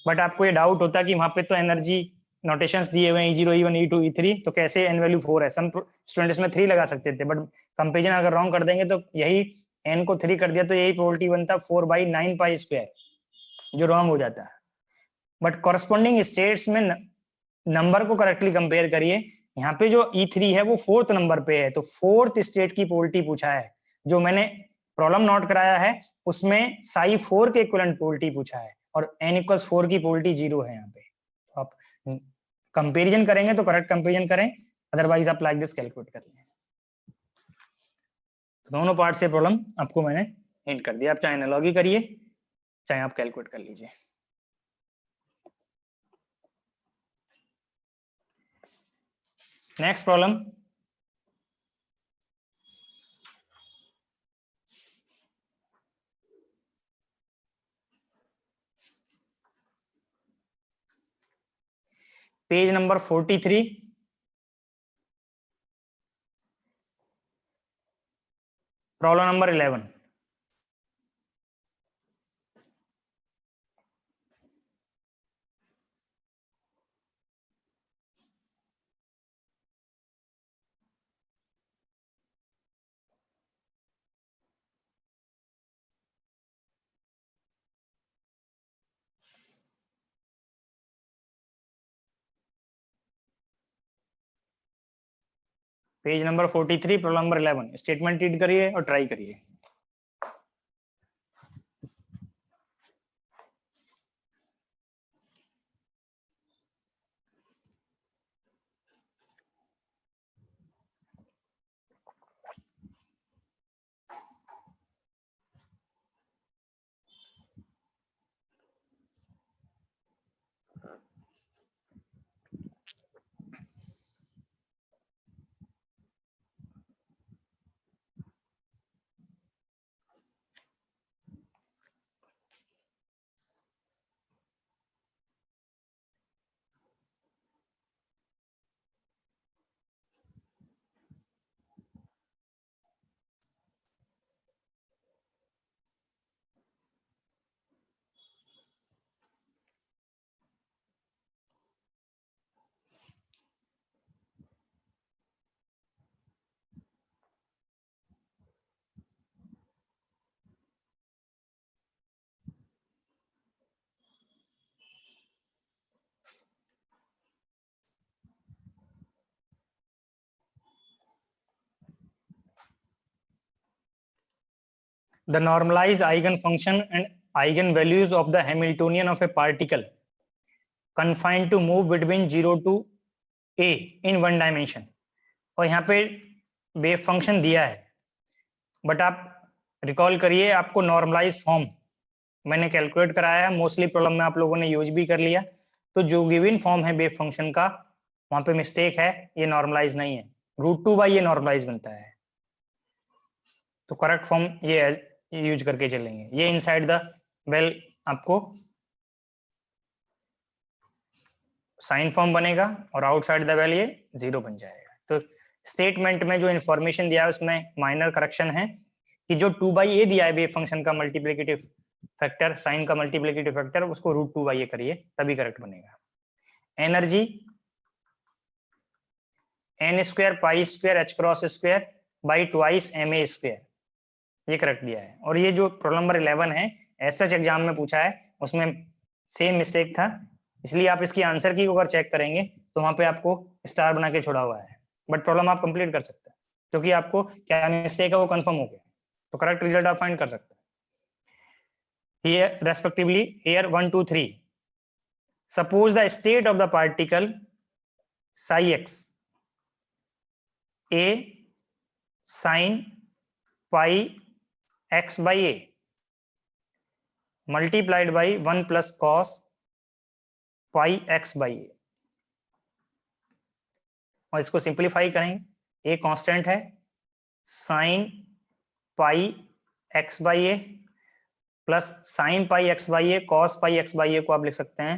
बट आपको ये डाउट होता कि वहां पे तो एनर्जी नोटेशंस दिए हुए हैं E0, E1, E2, E3, तो कैसे n वैल्यू 4 है। सम स्टूडेंट्स में 3 लगा सकते थे, बट कंपेरिजन अगर रॉन्ग कर देंगे तो यही n को 3 कर दिया तो यही प्रोबेबिलिटी बनता 4/9 पाई स्क्वायर, जो रॉन्ग हो जाता है। बट कॉरस्पॉन्डिंग स्टेट्स में नंबर को करेक्टली कंपेयर करिए। यहाँ पे जो E3 है वो फोर्थ नंबर पे है, तो फोर्थ स्टेट की पोलरिटी पूछा है। जो मैंने प्रॉब्लम नोट कराया है उसमें साई 4 के इक्विवेलेंट पोलरिटी पूछा है, और n = 4 की पोलरिटी 0 है यहाँ पे। तो आप कंपेरिजन करेंगे तो करेक्ट कंपेरिजन करें, अदरवाइज आप लाइक दिस कैलकुलेट कर लें। दोनों पार्ट से प्रॉब्लम आपको मैंने हिंट कर दिया, आप चाहे एनालॉजी करिए चाहे आप कैलकुलेट कर लीजिए। Next problem, page number 43, problem number 11। Page number 43 problem number 11 statement read करिए और ट्राई करिए। The normalized eigenfunction and eigenvalues of the Hamiltonian of a particle confined to move between 0 to a in one dimension। और यहाँ पे wave function दिया है, but आप recall करिए, आपको नॉर्मलाइज फॉर्म मैंने कैलकुलेट कराया है, मोस्टली प्रॉब्लम में आप लोगों ने यूज भी कर लिया। तो जो गिवन फॉर्म है वेव फंक्शन का, वहां पे मिस्टेक है, ये नॉर्मलाइज नहीं है, √2 ये नॉर्मलाइज बनता है। तो करेक्ट फॉर्म ये यूज करके चलेंगे। ये इनसाइड द वेल आपको साइन फॉर्म बनेगा और आउटसाइड द वेल ये 0 बन जाएगा। तो स्टेटमेंट में जो इन्फॉर्मेशन दिया है उसमें माइनर करेक्शन है कि जो 2/a दिया है वेव फंक्शन का मल्टीप्लिकेटिव फैक्टर, साइन का मल्टीप्लिकेटिव फैक्टर, उसको √2 करिए तभी करेक्ट बनेगा। Energy n² π² h² by twice ma², ये करेक्ट दिया है। और ये जो प्रॉब्लम नंबर 11 है एसएच एग्जाम में पूछा है, उसमें सेम मिस्टेक था, इसलिए आप इसकी आंसर की अगर चेक करेंगे तो वहां पे आपको स्टार बना के छोड़ा हुआ है, बट प्रॉब्लम आप कंप्लीट कर सकते हैं क्योंकि आपको क्या मिस्टेक है वो कंफर्म हो गया, तो करेक्ट रिजल्ट आप फाइंड कर सकते हैं। Here respectively, here 1 2 3, suppose the state of the particle psi x a sin pi x by a multiplied by 1 plus cos pi x by a, और इसको सिंप्लीफाई करेंगे। a कांस्टेंट है, sin pi x by a plus sin pi x by a cos pi x by a को आप लिख सकते हैं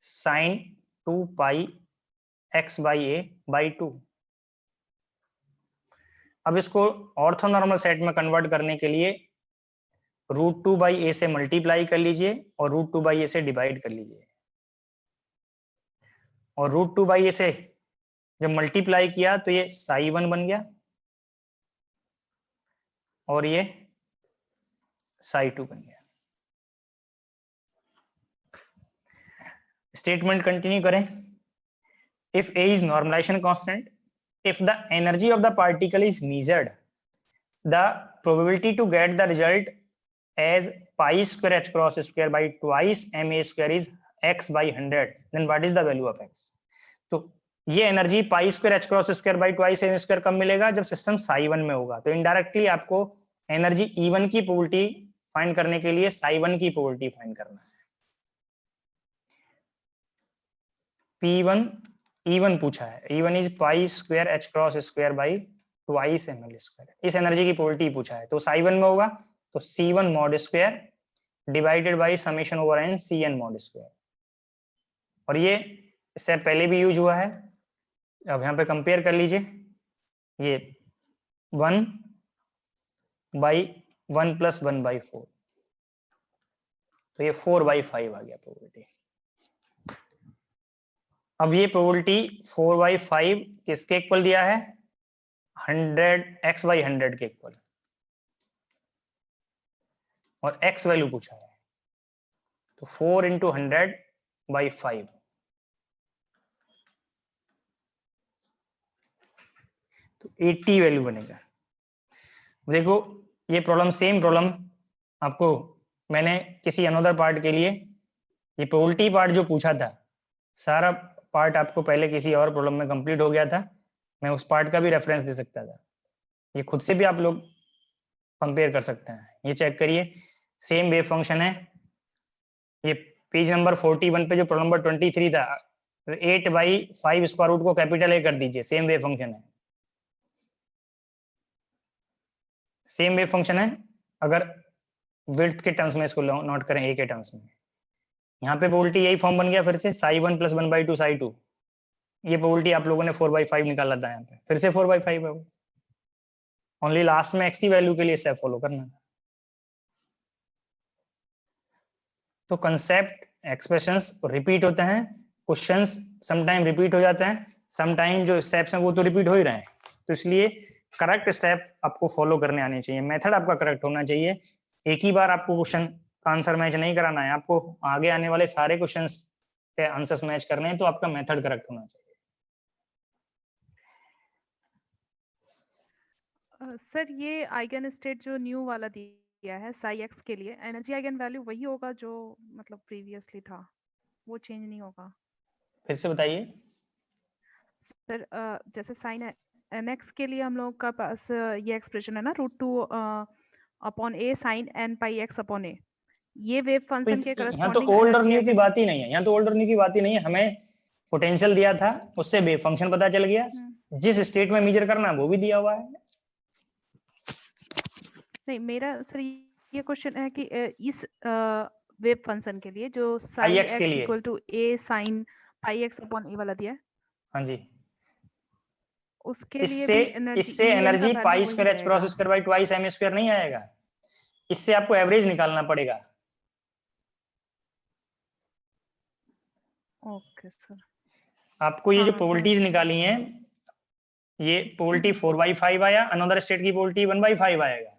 sin 2 pi x by a by 2। अब इसको ऑर्थोनॉर्मल सेट में कन्वर्ट करने के लिए √2/a से मल्टीप्लाई कर लीजिए और √2/a से डिवाइड कर लीजिए, और √2/a से जब मल्टीप्लाई किया तो ये psi1 बन गया और ये psi2 बन गया। स्टेटमेंट कंटिन्यू करें। If a is normalization constant, if the energy of the particle is measured, the probability to get the result as pi² h² by twice ma² is x by 100, then what is the value of x? तो ये energy pi² h² by twice ma² कब मिलेगा? जब system psi1 में होगा। तो indirectly आपको energy E1 की प्रोबेबिलिटी फाइंड करने के लिए psi1 की प्रोबेबिलिटी फाइंड करना है। P1 E1 पूछा है, E1 is pi² h² by twice ml², इस एनर्जी की प्रोबेबिलिटी पूछा है, तो psi1 में होगा तो C1 mod square divided by summation over n Cn mod square, और ये इससे पहले भी यूज हुआ है। अब यहाँ पे कंपेयर कर लीजिए, ये 1/1 + 1/4, तो ये 4/5 आ गया प्रोबेबिलिटी। अब ये प्रोबेबिलिटी 4/5 किसके इक्वल दिया है? 100 x/100 के इक्वल, और x वैल्यू पूछा है, तो 4 × 100/5। तो 80 वैल्यू बनेगा। देखो ये प्रॉब्लम सेम प्रॉब्लम आपको मैंने किसी अनदर पार्ट के लिए, ये प्रोबेबिलिटी पार्ट जो पूछा था, सारा पार्ट आपको पहले किसी और प्रॉब्लम में कंप्लीट हो गया था, मैं उस पार्ट का भी रेफरेंस दे सकता था। ये खुद से भी आप लोग कंपेयर कर सकते हैं। ये चेक करिए, सेम वेव फंक्शन है। ये पेज नंबर 41 पे जो प्रॉब्लम नंबर 23 था, 8/5 स्क्वायर रूट को कैपिटल ए कर दीजिए, सेम वेव फंक्शन है, सेम वेव फंक्शन है। अगर विड्थ के टर्म्स में इसको नोट करें, ए के टर्म्स में, यहाँ पे प्रोबेबिलिटी यही फॉर्म बन गया फिर से, psi1 + 1/2 psi2। ये प्रोबेबिलिटी आप लोगों ने 4/5 निकाला था, यहाँ पे फिर से 4/5 है वो। ओनली लास्ट में x की वैल्यू के लिए स्टेप फॉलो करना था। तो कंसेप्ट एक्सप्रेशंस रिपीट होते हैं, क्वेश्चंस समटाइम रिपीट हो जाते हैं, समटाइम जो स्टेप्स हैं वो तो रिपीट हो ही रहे हैं। तो इसलिए करेक्ट स्टेप आपको फॉलो करने आने चाहिए, मेथड आपका करेक्ट होना चाहिए। एक ही बार आपको क्वेश्चन का आंसर मैच नहीं कराना है, आपको आगे आने वाले सारे क्वेश्चंस के आंसर्स मैच करने हैं, तो आपका मेथड करेक्ट होना चाहिए। सर ये आइगन स्टेट जो न्यू वाला दिया है साई एक्स के लिए, एनर्जी आइगन वैल्यू वही होगा जो मतलब प्रीवियसली था, वो चेंज नहीं होगा? फिर से बताइए सर जैसे साइन एन एक्स के लिए हम लोग का पास ये एक्सप्रेशन है ना, √2 sin n pi x / a, ये वेव फंक्शन के यहाँ तो करस्पॉन्डिंग ओल्ड और न्यू की बात ही नहीं है, यहाँ तो ओल्ड और न्यू की बात ही नहीं है। हमें पोटेंशियल दिया था, उससे वेव फंक्शन पता चल गया, जिस स्टेट में मेजर करना है वो भी दिया हुआ है। नहीं, मेरा सर ये क्वेश्चन है कि इस वेव फंक्शन के लिए जो साई Ix के x लिए। = a sin pi x / a वाला दिया है, हाँ जी, उसके लिए इससे भी एनर्जी इससे energy pi square h cross square by twice m square नहीं आएगा, इससे आपको एवरेज निकालना पड़ेगा। Okay sir. आपको ये जो हाँ, प्रोबेबिलिटीज निकाली हैं, ये प्रोबेबिलिटी 4/5 आया, अनदर स्टेट की प्रोबेबिलिटी 1/5 आएगा।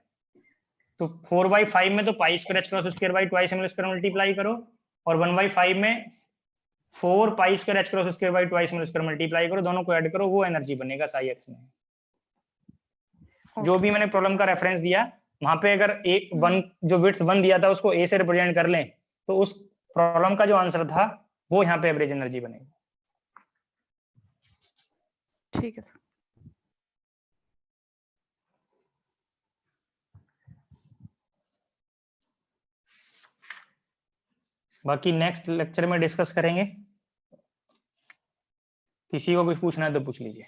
तो 4/5 में तो पाई square h cross square by twice m square multiply करो, और 1/5 में 4 पाई square h cross square by twice m square multiply करो, दोनों को ऐड करो, वो एनर्जी बनेगा साई एक्स में। जो भी मैंने प्रॉब्लम का रेफरेंस दिया, वहां पे अगर एक वन जो विड्थ 1 दिया था उसको a से रिप्रेजेंट कर लें, तो उस प्रॉब्लम का जो आंसर था वो यहाँ पे एवरेज एनर्जी बनेगी। ठीक है सर। बाकी नेक्स्ट लेक्चर में डिस्कस करेंगे। किसी को कुछ पूछना है तो पूछ लीजिए।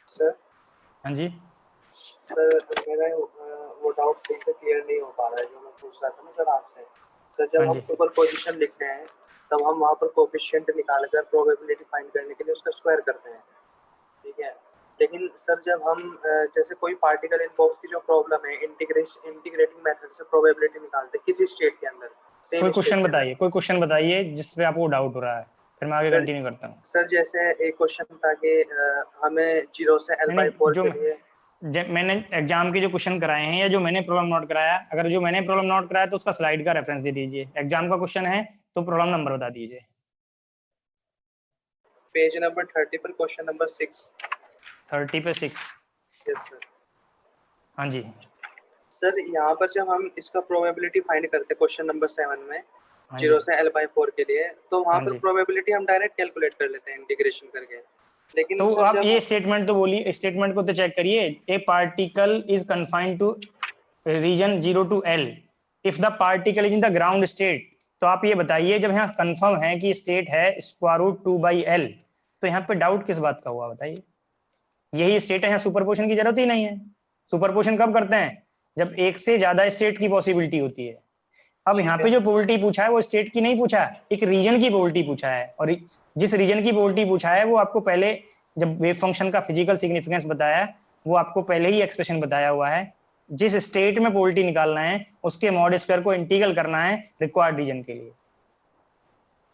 सर हाँ जी, सर मेरा वो डाउट सही से क्लियर नहीं हो पा रहा है जो मैं पूछ रहा था ना सर आपसे। सर जब हाँ हम जी। सुपरपोजिशन लिखते हैं तब हम वहाँ पर कोएफिशिएंट निकाल कर प्रोबेबिलिटी फाइंड करने के लिए उसका स्क्वायर करते हैं, ठीक है। लेकिन सर जब हम जैसे कोई पार्टिकल इन बॉक्स की जो प्रॉब्लम है, इंटीग्रेटिंग मेथड से प्रोबेबिलिटी निकालते हैं किसी स्टेट के अंदर, कोई क्वेश्चन बताइए, कोई क्वेश्चन बताइए जिस पे आपको डाउट हो रहा है, फिर मैं आगे कंटिन्यू करता हूँ। सर जैसे एक क्वेश्चन था कि हमें 0 से l/4 जो के लिए मैंने एग्जाम के जो क्वेश्चन कराए हैं या जो मैंने प्रॉब्लम नोट कराया, अगर जो मैंने प्रॉब्लम नोट कराया तो उसका स्लाइड का रेफरेंस दे दीजिए। एग्जाम का क्वेश्चन है तो प्रॉब्लम नंबर बता दीजिए। पेज नंबर 30 पर क्वेश्चन नंबर 6। 30 पे 6। Yes sir. हाँ जी सर यहाँ पर जब हम इसका प्रोबेबिलिटी फाइंड करते हैं क्वेश्चन नंबर 7 में 0 से l/4 के लिए, तो वहाँ पर प्रोबेबिलिटी हम डायरेक्ट कैलकुलेट कर लेते हैं इंटीग्रेशन करके। लेकिन तो सर आप जब ये स्टेटमेंट तो बोलिए, स्टेटमेंट को तो चेक करिए। A particle is confined to region 0 to l if the particle is in the ground state. तो आप ये बताइए, जब यहाँ कंफर्म है कि स्टेट है √2/l, तो यहाँ पे डाउट किस बात का हुआ बताइए? यही स्टेट है, यहाँ सुपरपोजिशन की जरूरत ही नहीं है। सुपरपोजिशन कब करते हैं? जब एक से ज्यादा स्टेट की पॉसिबिलिटी होती है। अब यहाँ पे जो प्रोबेबिलिटी पूछा है वो स्टेट की नहीं पूछा है, एक रीजन की प्रोबेबिलिटी पूछा है। और जिस रीजन की प्रोबेबिलिटी पूछा है वो आपको पहले, जब वेव फंक्शन का फिजिकल सिग्निफिकेंस बताया, वो आपको पहले ही एक्सप्रेशन बताया हुआ है। जिस स्टेट में प्रोबेबिलिटी निकालना है उसके मॉड स्क्वायर को इंटीग्रल करना है रिक्वायर्ड रीजन के लिए।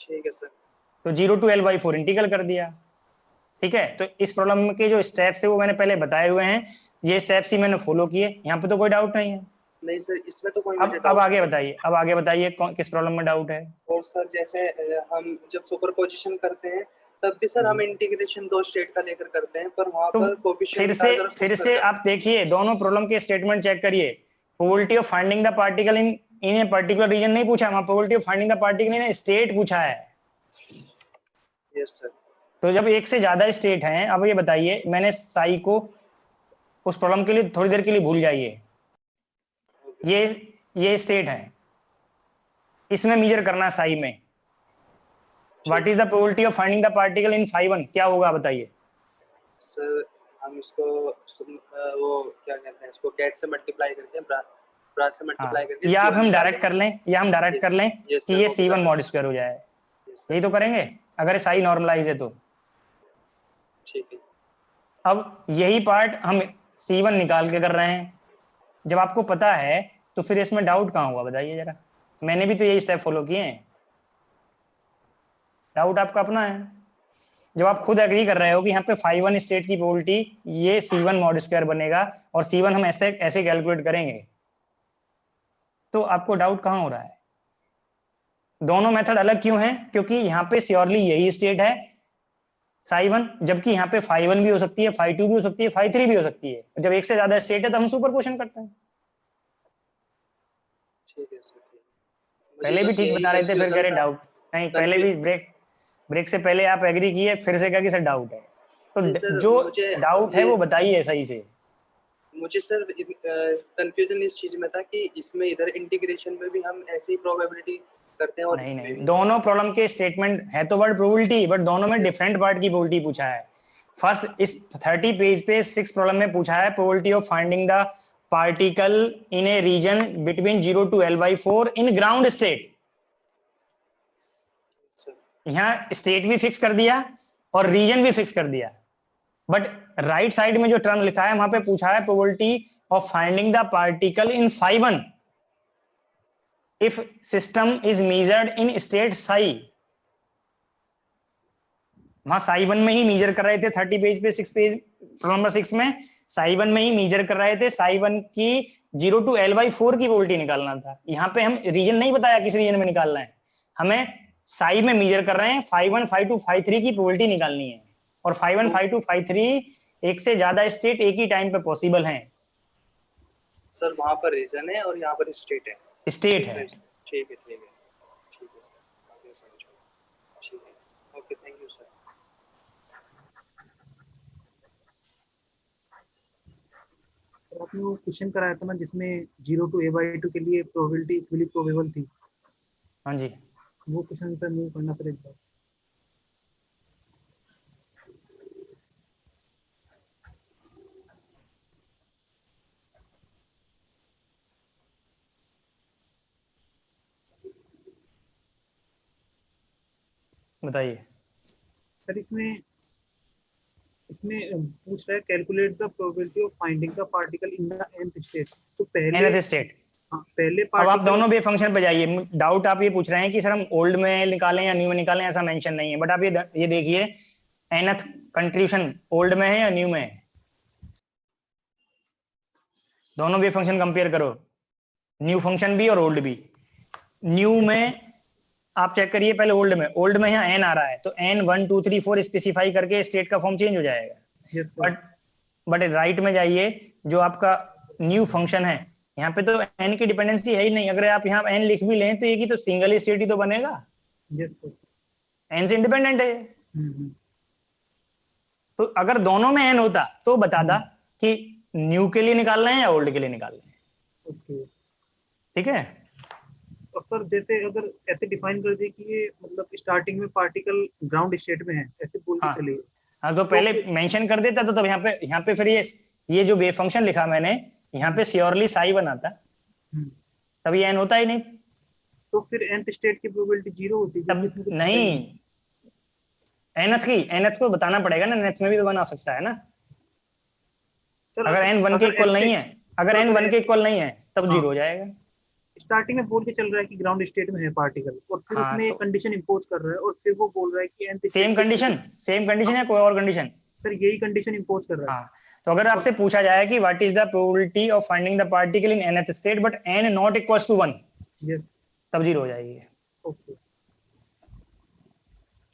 ठीक है सर। तो 0 to l/4 इंटीग्रल कर दिया, ठीक है। तो इस प्रॉब्लम के जो स्टेप्स थे वो मैंने पहले बताए हुए हैं, ये स्टेप्स ही मैंने फॉलो किए, यहाँ पे तो कोई डाउट नहीं है। नहीं सर, इसमें तो कोई अब मुझे अब doubt आगे नहीं। बताइए, अब आगे बताइए किस प्रॉब्लम में डाउट है। और सर जैसे हम जब सुपरपोजिशन करते हैं तब भी सर हम जी। इंटीग्रेशन दो स्टेट का लेकर करते हैं, पर वहां तो पर कोफिशिएंट फिर निकालकर उसको से स्क्वायर आप देखिए, दोनों प्रॉब्लम के स्टेटमेंट चेक करिए। Probability of finding the particle in a particular region नहीं पूछा, वहां probability of finding the particle in state पूछा है। Yes sir. तो जब एक से ज्यादा स्टेट हैं, अब ये बताइए, मैंने साई को उस प्रॉब्लम के लिए थोड़ी देर के लिए भूल जाइए, ये स्टेट है, इसमें मेजर करना साई में। What is the probability of finding the particle in phi 1, क्या होगा बताइए। सर हम इसको वो क्या कहते हैं, इसको कैट से मल्टीप्लाई करके ब्रास से मल्टीप्लाई करके या आप C1 हम निकाल डायरेक्ट कर देंगे। लें, या हम डायरेक्ट कर लें Yes, कि sir, ये वो भी C1 कर मॉड स्क्वायर हो जाए। Yes, sir, यही तो करेंगे अगर साई नॉर्मलाइज है तो। ठीक है। अब यही पार्ट हम C1 निकाल के कर रहे हैं। जब आपको पता है तो फिर इसमें डाउट कहाँ हुआ बताइए जरा। मैंने भी तो यही स्टेप फॉलो किए हैं, डाउट आपका अपना है। जब आप खुद एग्री कर रहे हो कि यहाँ पे phi 1 स्टेट की प्रोबेबिलिटी ये C1 मॉड स्क्वायर बनेगा और C1 हम ऐसे कैलकुलेट करेंगे, तो आपको डाउट कहाँ हो रहा है। दोनों मेथड अलग क्यों हैं? क्योंकि यहाँ पे श्योरली यही स्टेट है psi 1, जबकि यहाँ पे phi 1 भी हो सकती है, phi 2 भी हो सकती है, phi 3 भी हो सकती है। जब एक से ज्यादा स्टेट है तो हम सुपरपोजिशन करते हैं। ठीक है सर। पहले भी ठीक बता रहे थे, फिर कह रहे डाउट नहीं। पहले भी ब्रेक से पहले आप एग्री किए, फिर से कहा कि सर डाउट है। तो जो डाउट है वो बताइए सही से। मुझे सर कंफ्यूजन इस चीज में था कि इसमें इधर इंटीग्रेशन में भी हम ऐसी प्रोबेबिलिटी करते हैं और नहीं, दोनों प्रॉब्लम के स्टेटमेंट है तो वर्ड प्रोबेबिलिटी, बट दोनों में डिफरेंट पार्ट की प्रोबेबिलिटी पूछा है। फर्स्ट इस 30 पेज पे 6 प्रॉब्लम में पूछा है probability of finding the particle in A region between 0 to L/4 in ground state. यहाँ स्टेट भी फिक्स कर दिया और रीजन भी फिक्स कर दिया, बट राइट साइड में जो टर्म लिखा है वहां पे पूछा है probability of finding the particle in phi 1 if system is measured in state psi। वहां psi 1 में ही मेजर कर रहे थे 30 पेज पे 6 पेज नंबर 6 में psi 1 में ही मेजर कर रहे थे। psi 1 की 0 to L/4 की प्रोबेबिलिटी निकालना था। यहाँ पे हम रीजन नहीं बताया किस रीजन में निकालना है, हमें psi में मेजर कर रहे हैं, phi 1 phi 2 phi 3 की प्रोबेबिलिटी निकालनी है। और phi 1 phi 2 phi 3 एक से ज्यादा स्टेट एक ही टाइम पे पॉसिबल हैं। सर वहां पर रीजन है और यहाँ पर स्टेट है। स्टेट है। ठीक है सर, आगे समझो। ठीक है, ओके, थैंक यू सर। आपने वो क्वेश्चन कराया था ना जिसमें 0 to A/2 के लिए प्रोबेबिलिटी इक्वली प्रोबेबल थी। हाँ जी, वो क्वेश्चन पे मूव करना फिर एक बार। बताइए सर इसमें पूछ रहा है calculate the probability of finding the particle in the nth state. तो पहले स्टेट। पहले अब आप दोनों वेव फंक्शन पे जाइए। डाउट आप ये पूछ रहे हैं कि सर हम ओल्ड में निकालें या न्यू में निकालें, ऐसा मेंशन नहीं है। बट आप ये देखिए nth कंट्रीब्यूशन ओल्ड में है या न्यू में है। दोनों वेव फंक्शन कंपेयर करो, न्यू फंक्शन भी और ओल्ड भी। न्यू में आप चेक करिए पहले ओल्ड में। ओल्ड में यहाँ n आ रहा है तो n 1 2 3 4 स्पेसिफाई करके स्टेट का फॉर्म चेंज हो जाएगा। बट राइट में जाइए, जो आपका न्यू फंक्शन है यहाँ पे तो n की डिपेंडेंसी है ही नहीं। अगर आप यहाँ n लिख भी लें तो ये की तो सिंगल स्टेट ही तो बनेगा। n से इंडिपेंडेंट है। तो अगर दोनों में n होता तो बता दा कि न्यू के लिए निकाल रहे हैं या ओल्ड के लिए निकाल रहे हैं। ठीक है। और सर जैसे अगर ऐसे डिफाइन कर दे कि ये मतलब स्टार्टिंग में पार्टिकल ग्राउंड स्टेट में है, ऐसे बोल के चलिए। हाँ, तो पहले मेंशन कर देता तो तब यहाँ पे फिर ये जो वेव फंक्शन लिखा मैंने यहाँ पे श्योरली psi 1 आता, तब ये n होता ही नहीं। तो फिर nth स्टेट की प्रोबेबिलिटी 0 होती है। तब नहीं, nth को बताना पड़ेगा ना, nth में भी तो बना सकता है ना। अगर n 1 के इक्वल नहीं है, अगर n 1 के इक्वल नहीं है तब 0 हो जाएगा। स्टार्टिंग में बोल के चल रहा है कि ग्राउंड स्टेट में है पार्टिकल, और फिर उसमें कंडीशन इंपोज कर रहा है, और फिर वो बोल रहा है कि nth सेम कंडीशन है कोई और कंडीशन? सर यही कंडीशन इंपोज कर रहा है। हाँ, तो अगर आपसे पूछा जाए कि what is the probability of finding the particle in nth state but n not equals to 1, yes तब 0 हो जाएगी, ओके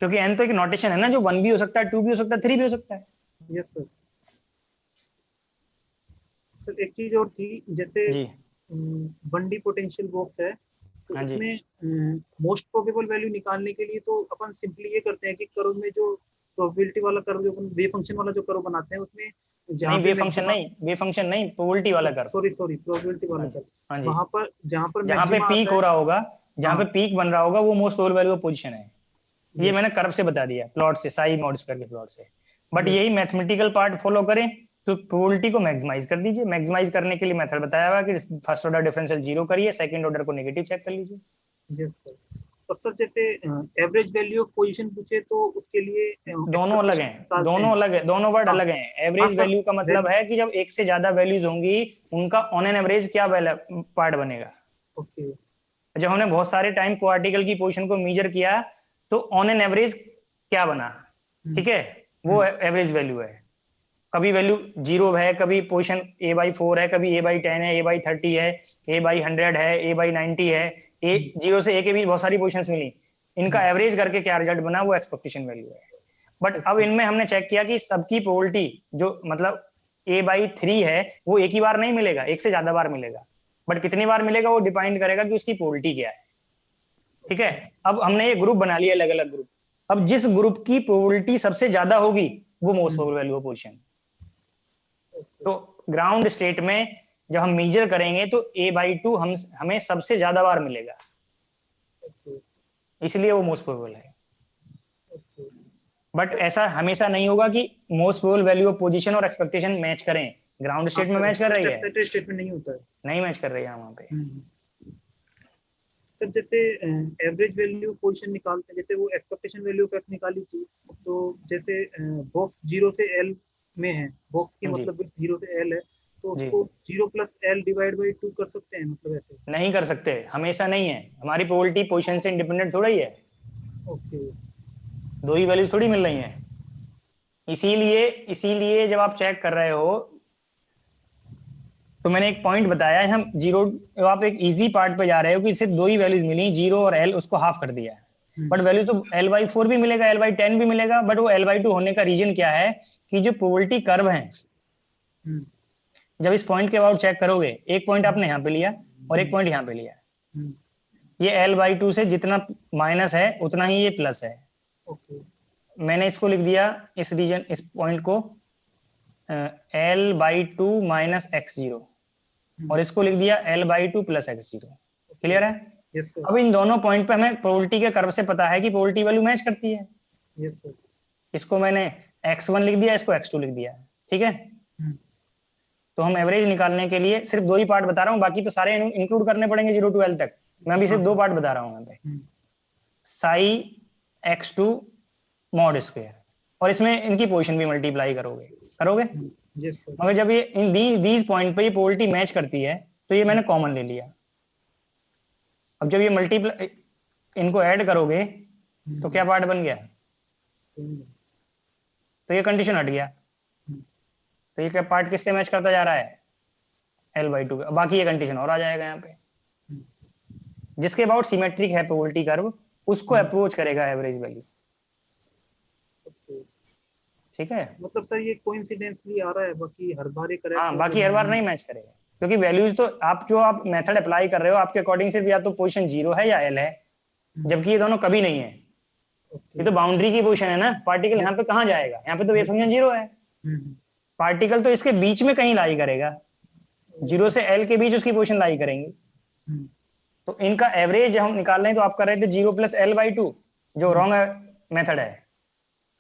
क्योंकि n तो एक नोटेशन है ना, जो 1 भी हो सकता है, 2 भी हो सकता है, 3 भी हो सकता है। Yes sir. सर एक चीज और थी, जैसे जी 1D पोटेंशियल बॉक्स है, तो हाँ जी। इसमें मोस्ट प्रोबेबल वैल्यू निकालने के लिए तो अपन सिंपली ये करते हैं कि कर्व में जो प्रोबेबिलिटी वाला कर्व, जो अपन वे फंक्शन वाला जो कर्व बनाते हैं, उसमें जहाँ नहीं, पे वे फंक्शन नहीं, वे फंक्शन नहीं, प्रोबेबिलिटी वाला कर्व। सॉरी प्रोबेबिलिटी वाला कर्व, हाँ जी, वहां पर जहाँ पे पीक मैक्सिमा हो रहा होगा, जहाँ पे हाँ। पीक बन रहा होगा, वो most probable value of position है। ये Yes. मैंने कर्व से बता दिया, प्लॉट से, साई मॉड स्क्वायर के प्लॉट से। But Yes. यही मैथमेटिकल पार्ट फॉलो करें तो प्रोबेबिलिटी को मैक्सिमाइज कर दीजिए। मैक्सिमाइज करने के लिए मेथड बताया हुआ कि फर्स्ट ऑर्डर डिफरेंशियल 0 करिए, सेकंड ऑर्डर को नेगेटिव चेक कर लीजिए। Yes sir. और सर जैसे एवरेज वैल्यू ऑफ पोजीशन पूछे तो उसके लिए दोनों अलग हैं, दोनों अलग है, दोनों वर्ड हाँ। अलग हैं। हाँ एवरेज सर, वैल्यू का मतलब है कि जब एक से ज्यादा वैल्यूज होंगी, उनका ऑन एन एवरेज क्या पार्ट बनेगा। ओके जब हमने बहुत सारे टाइम पार्टिकल की पोजीशन को मेजर किया, तो ऑन एन एवरेज क्या बना, ठीक है, वो एवरेज वैल्यू है। कभी वैल्यू 0 है, कभी पोजीशन a/4 है, कभी a/10 है, a/30 है, a/100 है, a/90 है, a 0 से a के बीच बहुत सारी पोजीशंस मिली, इनका एवरेज करके क्या रिजल्ट बना, वो एक्सपेक्टेशन वैल्यू है। बट अब इनमें हमने चेक किया कि सबकी प्रोबेबिलिटी जो मतलब a/3 है, वो एक ही बार नहीं मिलेगा, एक से ज्यादा बार मिलेगा। बट कितनी बार मिलेगा वो डिपेंड करेगा कि उसकी प्रोबेबिलिटी क्या है, ठीक है। अब हमने ये ग्रुप बना लिया, अलग अलग ग्रुप। अब जिस ग्रुप की प्रोबेबिलिटी सबसे ज्यादा होगी, वो most probable value of position. तो ग्राउंड स्टेट में जब हम मेजर करेंगे तो a/2 हमें सबसे ज्यादा बार मिलेगा, इसलिए वो मोस्ट प्रोबेबल है। बट ऐसा हमेशा नहीं होगा कि most probable value of position और एक्सपेक्टेशन मैच करें। ग्राउंड स्टेट में मैच कर रही है, स्टेट में नहीं होता है, नहीं मैच कर रही है वहां पे। सर जैसे एवरेज वैल्यू पोजीशन निकालते हैं, जैसे वो एक्सपेक्टेशन वैल्यू का निकाली थी, तो जैसे बॉक्स 0 से L में है, बॉक्स की जी। मतलब 0 से L है, तो जी। उसको 0 + L डिवाइड बाई 2 कर सकते हैं, मतलब ऐसे? नहीं कर सकते, हमेशा नहीं है। हमारी प्रोबेबिलिटी पोजीशन से इंडिपेंडेंट थोड़ा ही है, ओके दो ही वैल्यूज थोड़ी मिल रही हैं। इसीलिए जब आप चेक कर रहे हो तो मैंने एक पॉइंट बताया है, हम जीरो, आप एक इजी पार्ट पे जा रहे हो कि सिर्फ दो ही वैल्यूज मिली, 0 और L, उसको हाफ कर दिया है। बट वैल्यू तो L/4 भी मिलेगा, L/10 भी मिलेगा। बट वो L/2 होने का रीजन क्या है कि जो प्रोबेबिलिटी कर्व है, जब इस पॉइंट के अबाउट चेक करोगे, एक पॉइंट आपने यहाँ पे लिया और एक पॉइंट यहाँ पे लिया, ये L/2 से जितना माइनस है उतना ही ये प्लस है। ओके मैंने इसको लिख दिया, इस रीजन, इस पॉइंट को L/2 माइनस x0 और इसको लिख दिया L/2 प्लस x0। क्लियर है? Yes sir. अब इन दोनों पॉइंट पे हमें प्रोबेबिलिटी के कर्व से पता है कि प्रोबेबिलिटी वैल्यू मैच करती है। Yes sir. इसको मैंने x1 लिख दिया, इसको x2 लिख दिया, ठीक है। तो हम एवरेज निकालने के लिए सिर्फ दो ही पार्ट बता रहा हूँ, बाकी तो सारे इंक्लूड करने पड़ेंगे 0 to L तक। मैं अभी सिर्फ दो पार्ट बता रहा हूँ यहाँ पे, साई x2 मॉड स्क्वायर, और इसमें इनकी पोजीशन भी मल्टीप्लाई करोगे। Yes sir. मगर जब ये इन दीज पॉइंट पे ये प्रोबेबिलिटी मैच करती है तो ये मैंने कॉमन ले लिया। अब जब ये मल्टीप्लाई, इनको ऐड करोगे तो क्या पार्ट बन गया, तो ये कंडीशन हट गया। तो ये क्या पार्ट किससे मैच करता जा रहा है, L/2 का। बाकी ये कंडीशन और आ जाएगा यहाँ पे, जिसके अबाउट सिमेट्रिक है प्रोबेबिलिटी कर्व, उसको अप्रोच करेगा एवरेज वैल्यू, ठीक है। मतलब सर ये कोइंसिडेंटली आ रहा है, बाकी हर बार ये करेक्ट? हाँ, बाकी हर बार नहीं मैच करेगा, क्योंकि वैल्यूज तो आप मेथड अप्लाई कर रहे हो, आपके अकॉर्डिंग सिर्फ या तो पोजीशन 0 है या L है, जबकि ये दोनों कभी नहीं है। ये तो बाउंड्री की पोजीशन है ना, पार्टिकल यहाँ पे कहाँ जाएगा, यहाँ पे तो वेव फंक्शन 0 है, पार्टिकल तो इसके बीच में कहीं लाई करेगा, 0 से L के बीच उसकी पोजीशन लाई करेंगे। तो इनका एवरेज हम निकाल रहे हैं, तो आप कर रहे थे 0 + L/2, जो रॉन्ग मेथड है।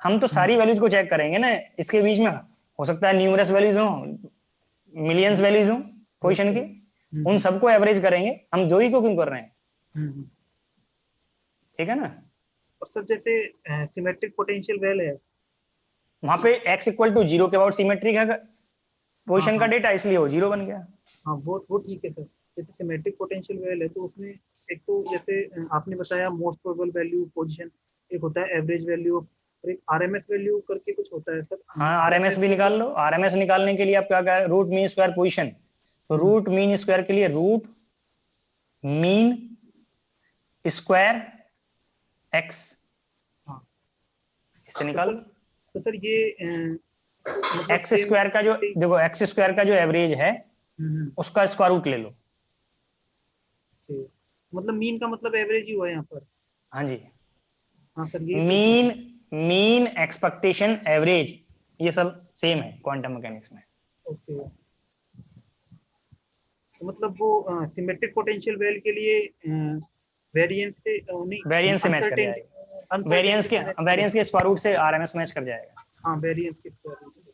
हम तो सारी वैल्यूज को चेक करेंगे ना, इसके बीच में हो सकता है न्यूमरस वैल्यूज हो, मिलियंस वैल्यूज हो पोजीशन की, उन सबको एवरेज करेंगे। हम दो ही को क्यों कर रहे हैं, ठीक है ना। और सर जैसे सिमेट्रिक पोटेंशियल वेल है, वहां पे x = 0 के अबाउट सिमेट्रिक है पोजीशन का डेटा, इसलिए वो 0 बन गया। हाँ वो ठीक है सर। जैसे सिमेट्रिक पोटेंशियल वेल है, तो उसमें एक तो जैसे आपने बताया मोस्ट प्रोबेबल वैल्यू पोजीशन, एक होता है average value of RMS value करके कुछ होता है सर? हाँ, आरएमएस भी निकाल लो। आरएमएस निकालने के लिए आप क्या करें, रूट मीन स्क्वायर पोजीशन। तो रूट मीन स्क्वायर के लिए रूट मीन स्क्वायर एक्स, इससे निकाल लो। तो सर ये एक्स स्क्वायर का जो, देखो एक्स स्क्वायर का जो एवरेज है उसका स्क्वायर रूट ले लो। मतलब मीन का मतलब एवरेज ही हुआ यहाँ पर। हाँ जी, हाँ सर, ये मीन एक्सपेक्टेशन एवरेज, ये सब सेम है क्वांटम मैकेनिक्स में। ओके, तो मतलब वो सिमेट्रिक पोटेंशियल वेल के लिए वेरिएंस से नहीं, वेरिएंस से मैच कर जाएगा। वेरिएंस के स्क्वायर रूट से आरएमएस मैच कर जाएगा। हाँ, वेरिएंस के स्क्वायर रूट से,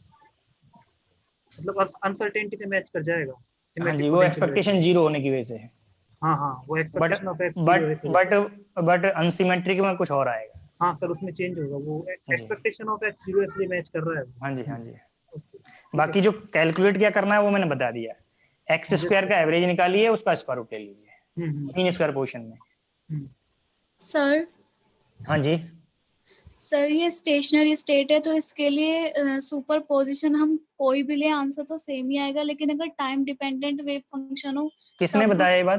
मतलब अनसर्टेनिटी से मैच कर जाएगा। हाँ जी, वो एक्सपेक्टेशन जीरो होने की वजह से है। हाँ, वो expectation of x but unsymmetric में कुछ और आएगा। हाँ सर, उसमें चेंज होगा, वो एक्सपेक्टेशन ऑफ एक्स जीरो इसलिए मैच कर रहा है। हाँ जी, हाँ जी। बाकी जो कैलकुलेट क्या करना है वो मैंने बता दिया। एक्स स्क्वायर का एवरेज निकालिए, उसका स्क्वायर रूट ले लीजिए मीन स्क्वायर पोजीशन में। सर हाँ जी सर, ये स्टेशनरी स्टेट है तो इसके लिए सुपर पोजिशन हम कोई भी ले आंसर तो सेम ही आएगा, लेकिन अगर टाइम डिपेंडेंट वेव फंक्शन हो किसने तब- बताया ये बात?